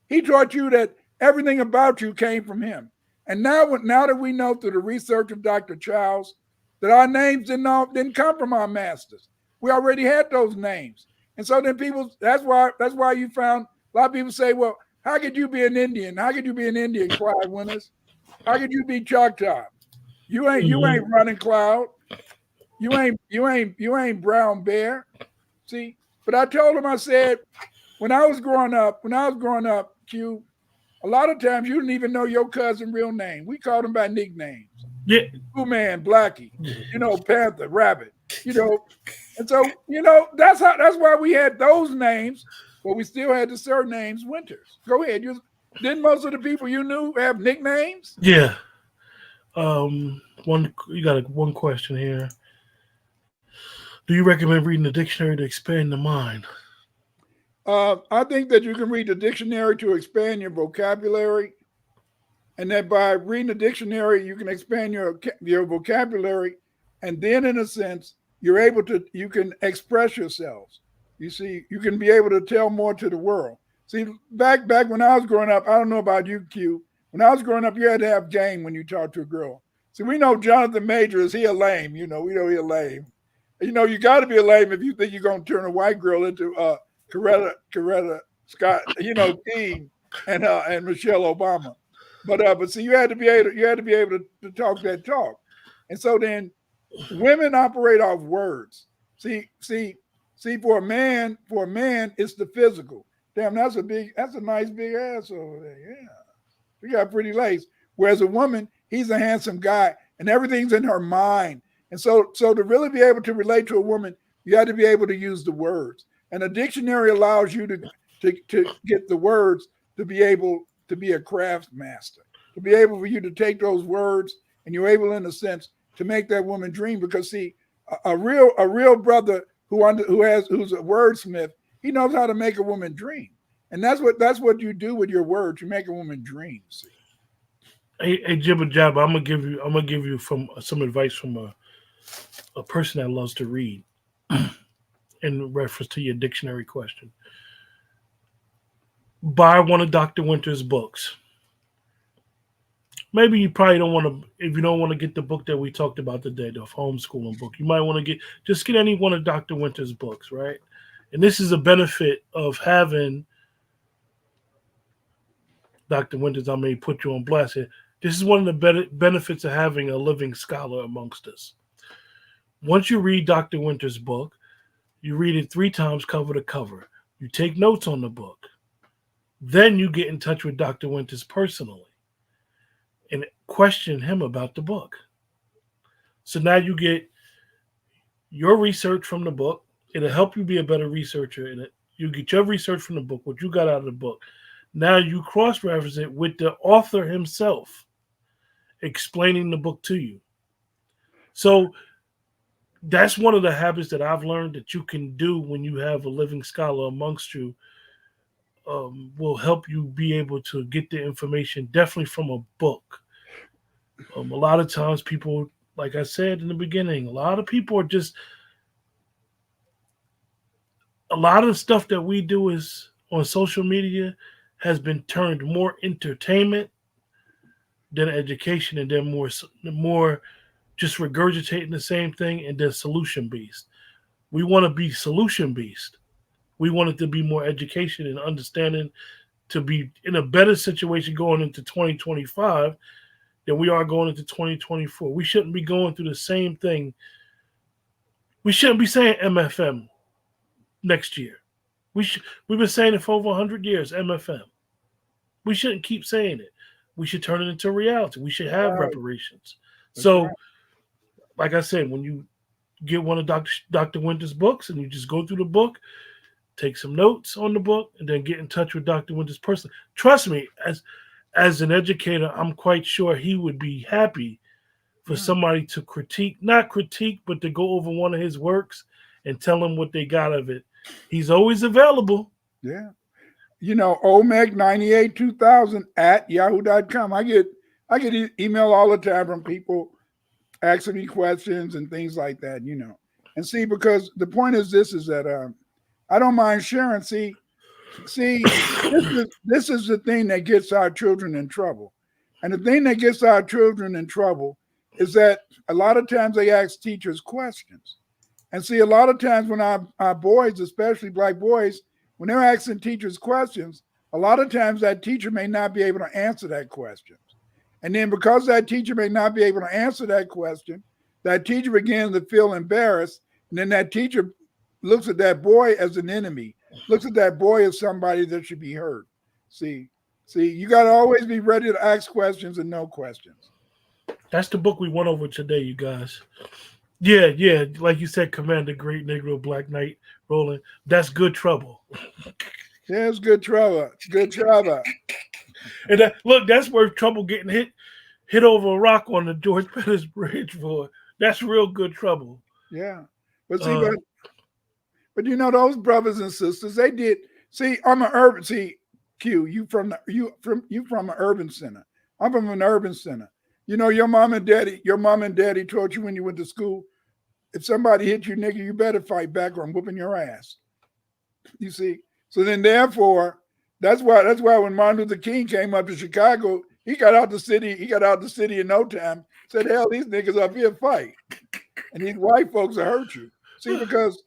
He taught you that everything about you came from him. And now that we know through the research of Dr. Childs that our names didn't come from our masters. We already had those names. And so then that's why you found a lot of people say, well, how could you be an Indian? How could you be an Indian, Clyde Winters? How could you be Choctaw? You ain't Running Cloud. You ain't Brown Bear. See, but I told him, I said, when I was growing up, Q, a lot of times you didn't even know your cousin's real name. We called him by nicknames. Yeah. Blue Man, Blackie, Panther, Rabbit, And so, that's why we had those names, but we still had the surnames Winters. Go ahead. Didn't most of the people you knew have nicknames? Yeah. You got one question here. Do you recommend reading the dictionary to expand the mind? I think that you can read the dictionary to expand your vocabulary, and that by reading the dictionary, you can expand your vocabulary, and then, in a sense, you can express yourselves. You see, you can be able to tell more to the world. See, back when I was growing up, I don't know about you, Q. When I was growing up, you had to have game when you talk to a girl. See, we know Jonathan Majors, he a lame. We know he a lame. You got to be a lame if you think you're going to turn a white girl into Coretta Scott, King and Michelle Obama. But see, you had to be able to talk that talk. And so then women operate off words. See, for a man, it's the physical. Damn, that's a nice big ass over there. Yeah. You got pretty legs. Whereas a woman, he's a handsome guy and everything's in her mind. And so to really be able to relate to a woman, you have to be able to use the words. And a dictionary allows you to get the words to be able to be a craftsmaster, to be able for you to take those words and you're able, in a sense, to make that woman dream. Because see, a real brother who's a wordsmith, he knows how to make a woman dream. And that's what you do with your words. You make a woman dream. See? Hey, Jibba Jabba, I'm gonna give you some advice from a person that loves to read in reference to your dictionary question. Buy one of Dr. Winter's books. Maybe you probably don't want to, if you don't want to get the book that we talked about today, the homeschooling book, you might want to get any one of Dr. Winter's books, right? And this is a benefit of having Dr. Winters, I may put you on blast here. This is one of the benefits of having a living scholar amongst us. Once you read Dr. Winter's book, you read it 3 times cover to cover. You take notes on the book. Then you get in touch with Dr. Winters personally and question him about the book. So now you get your research from the book. It'll help you be a better researcher in it. You get your research from the book, what you got out of the book. Now you cross-reference it with the author himself explaining the book to you. So that's one of the habits that I've learned that you can do when you have a living scholar amongst you. Will help you be able to get the information definitely from a book. A lot of times people, like I said in the beginning, a lot of people are just, a lot of the stuff that we do is on social media has been turned more entertainment than education, and then more just regurgitating the same thing, and then solution based. We want to be solution based. We want it to be more education and understanding, to be in a better situation going into 2025 than we are going into 2024. We shouldn't be going through the same thing. We shouldn't be saying MFM next year. We've been saying it for over 100 years, MFM. We shouldn't keep saying it. We should turn it into reality. We should have reparations. So, like I said, when you get one of Dr. Winter's books and you just go through the book, take some notes on the book, and then get in touch with Dr. Winters personally. Trust me, as an educator, I'm quite sure he would be happy for somebody to not critique, but to go over one of his works and tell him what they got of it. He's always available. Yeah. Omeg982000 at yahoo.com. I get email all the time from people asking me questions and things like that, And see, because the point is that I don't mind sharing. See, this is the thing that gets our children in trouble. And the thing that gets our children in trouble is that a lot of times they ask teachers questions. And see, a lot of times when our boys, especially black boys, when they're asking teachers questions, a lot of times that teacher may not be able to answer that question. And then because that teacher may not be able to answer that question, that teacher begins to feel embarrassed. And then that teacher looks at that boy as an enemy, looks at that boy as somebody that should be heard. See, you got to always be ready to ask questions and no questions. That's the book we went over today, you guys. Yeah. Like you said, Commander Great Negro Black Knight Roland. That's good trouble. Yeah, it's good trouble. Good trouble. And look, that's worth trouble getting hit over a rock on the George Pettis Bridge for. That's real good trouble. Yeah. But see, but those brothers and sisters, they did. See, I'm an urban. See, Q, you from an urban center. I'm from an urban center. Your mom and daddy taught you when you went to school, if somebody hit you, nigga, you better fight back or I'm whooping your ass. You see? So then therefore, That's why when Martin Luther King came up to Chicago, he got out the city. He got out the city in no time. Said, "Hell, these niggas up here fight, and these white folks will hurt you." See, because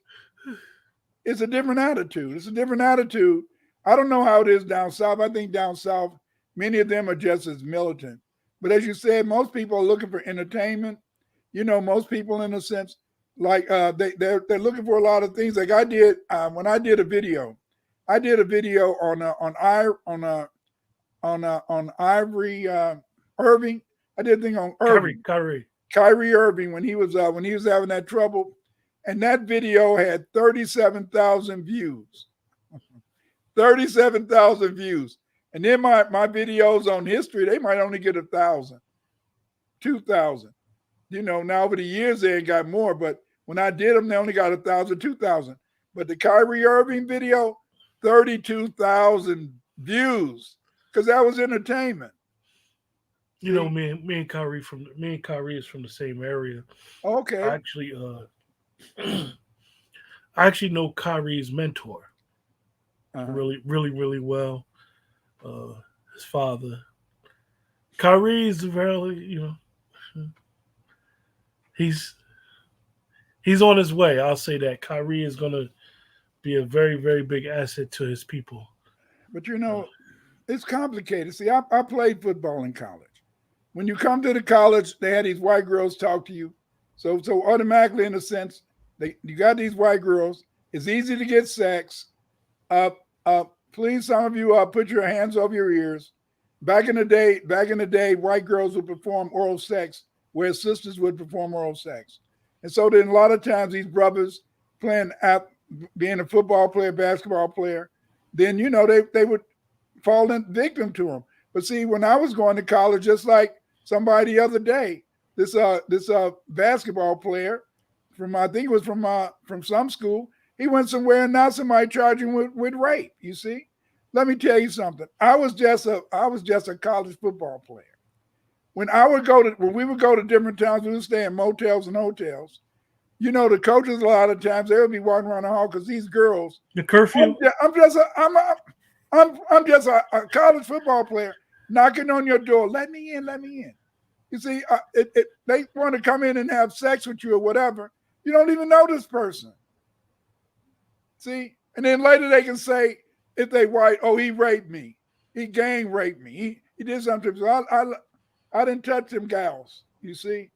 it's a different attitude. It's a different attitude. I don't know how it is down south. I think down south, many of them are just as militant. But as you said, most people are looking for entertainment. You know, most people, in a sense, like they're looking for a lot of things. Like I did when I did a video. I did a video on Ivory Irving. I did a thing on Irving. Kyrie Irving when he was having that trouble, and that video had 37,000 views. 37,000 views. And then my videos on history, they might only get 1,000, 2,000. You know, now over the years they got more, but when I did them, they only got 1,000, 2,000. But the Kyrie Irving video, 32,000 views, because that was entertainment. You know, me and Kyrie is from the same area. Okay. I actually know Kyrie's mentor really well. His father. Kyrie is really, you know, he's on his way. I'll say that Kyrie is going to be a very, very big asset to his people. But you know, it's complicated. See, I played football in college. When you come to the college, they had these white girls talk to you. So automatically, in a sense, you got these white girls. It's easy to get sex. Please, some of you, put your hands over your ears. Back in the day, white girls would perform oral sex, where sisters would perform oral sex. And so then a lot of times these brothers being a football player, basketball player, then, you know, they would fall in victim to them. But see, when I was going to college, just like somebody the other day, this basketball player I think it was from some school, he went somewhere and now somebody charged him with rape. You see, let me tell you something. I was just a college football player. When we would go to different towns, we would stay in motels and hotels. You know, the coaches a lot of times they would be walking around the hall because these girls. The curfew. I'm just a college football player knocking on your door. Let me in. Let me in. You see, they want to come in and have sex with you or whatever. You don't even know this person. See, and then later they can say, if they white, oh, he raped me. He gang raped me. He did something. So I didn't touch them gals, you see.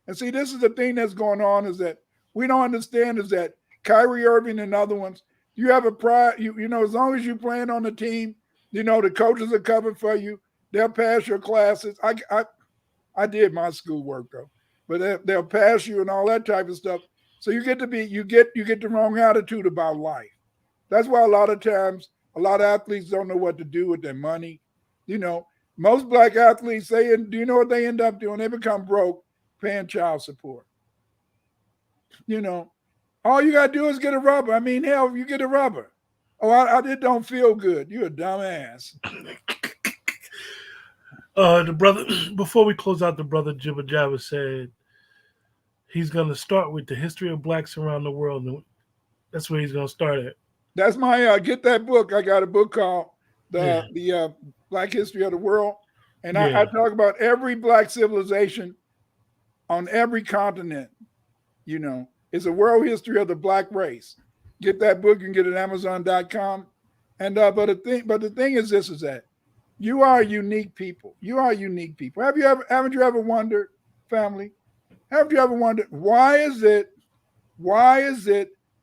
And see, this is the thing that's going on, is that we don't understand is that Kyrie Irving and other ones, you have a pride, you know, as long as you're playing on the team, you know, the coaches are covered for you. They'll pass your classes. I did my schoolwork though, but they'll pass you and all that type of stuff. So you get the wrong attitude about life. That's why a lot of times, a lot of athletes don't know what to do with their money. You know, most black athletes, do you know what they end up doing? They become broke paying child support. You know, all you got to do is get a rubber. I mean, hell, you get a rubber. Oh, I did don't feel good. You're a dumbass. The brother, before we close out, the brother Jibba Jabba said he's going to start with the history of blacks around the world. And that's where he's going to start at. That's my, get that book. I got a book called the Black History of the World. And I talk about every black civilization on every continent. You know, it's a world history of the black race. Get that book. You can get it at Amazon.com. And but the thing is this, is that you are unique people. You are unique people. Haven't you ever wondered, family? Haven't you ever wondered why is it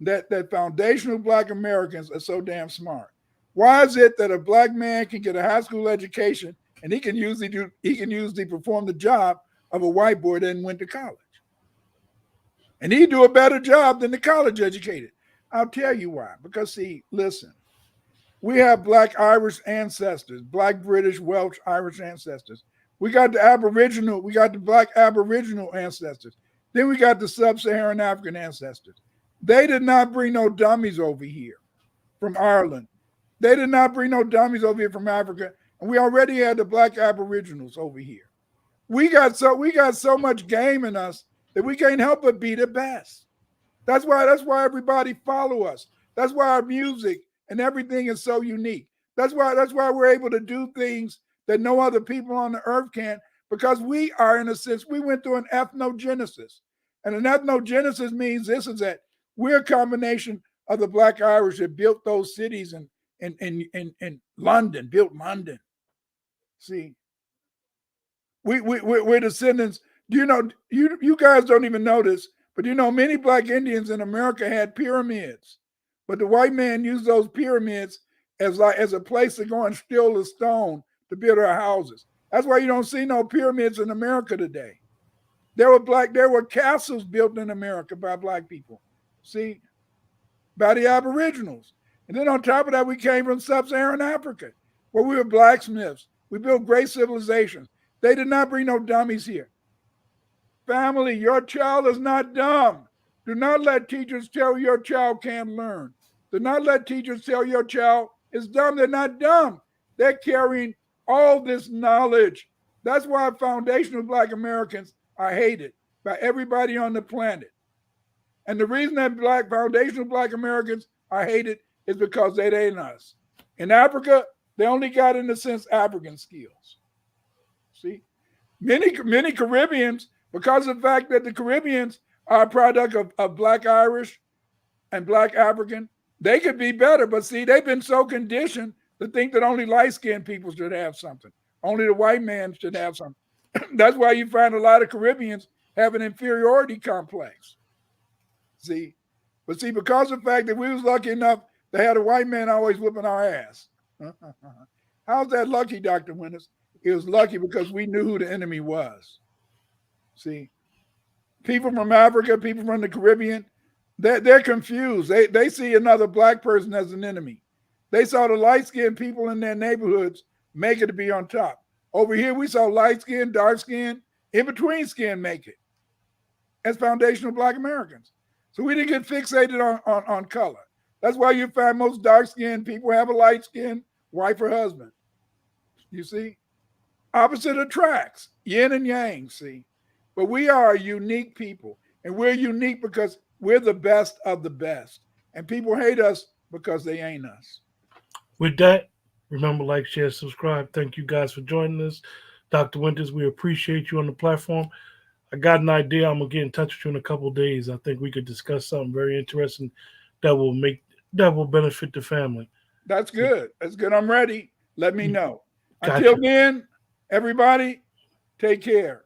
that foundational black Americans are so damn smart? Why is it that a black man can get a high school education and he can usually perform the job of a white boy that went to college? And he do a better job than the college educated. I'll tell you why. Because see, listen, we have black Irish ancestors, black British, Welsh, Irish ancestors. We got the black Aboriginal ancestors. Then we got the sub-Saharan African ancestors. They did not bring no dummies over here from Ireland. They did not bring no dummies over here from Africa. And we already had the black Aboriginals over here. We got so much game in us that we can't help but be the best. That's why everybody follow us. That's why our music and everything is so unique. That's why we're able to do things that no other people on the earth can, because we are, in a sense, we went through an ethnogenesis. And an ethnogenesis means this is that we're a combination of the Black Irish that built those cities in London, built London. See, we're descendants. Do you know, you guys don't even know this, but you know, many Black Indians in America had pyramids, but the white man used those pyramids as a place to go and steal the stone to build our houses. That's why you don't see no pyramids in America today. There were castles built in America by Black people. See, by the Aboriginals. And then on top of that, we came from sub-Saharan Africa, where we were blacksmiths. We built great civilizations. They did not bring no dummies here. Family, your child is not dumb. Do not let teachers tell your child can't learn. Do not let teachers tell your child is dumb. They're not dumb. They're carrying all this knowledge. That's why foundational Black Americans are hated by everybody on the planet. And the reason that foundational Black Americans are hated is because they ain't us. In Africa, they only got, in a sense, African skills. See? Many Caribbeans, because of the fact that the Caribbeans are a product of Black Irish and Black African, they could be better. But see, they've been so conditioned to think that only light-skinned people should have something. Only the white man should have something. That's why you find a lot of Caribbeans have an inferiority complex. See? But see, because of the fact that we was lucky enough to have a white man always whipping our ass. How's that lucky, Dr. Winters? It was lucky because we knew who the enemy was. See? People from Africa, people from the Caribbean, they're confused. They see another Black person as an enemy. They saw the light-skinned people in their neighborhoods make it to be on top. Over here, we saw light-skinned, dark-skinned, in-between skin make it as foundational Black Americans. So we didn't get fixated on color. That's why you find most dark-skinned people have a light-skinned wife or husband. You see? Opposite attracts, yin and yang, see? But we are a unique people, and we're unique because we're the best of the best. And people hate us because they ain't us. With that, remember, like, share, subscribe. Thank you guys for joining us. Dr. Winters, we appreciate you on the platform. I got an idea. I'm going to get in touch with you in a couple of days. I think we could discuss something very interesting that will benefit the family. That's good. That's good. I'm ready. Let me know. Gotcha. Until then, everybody, take care.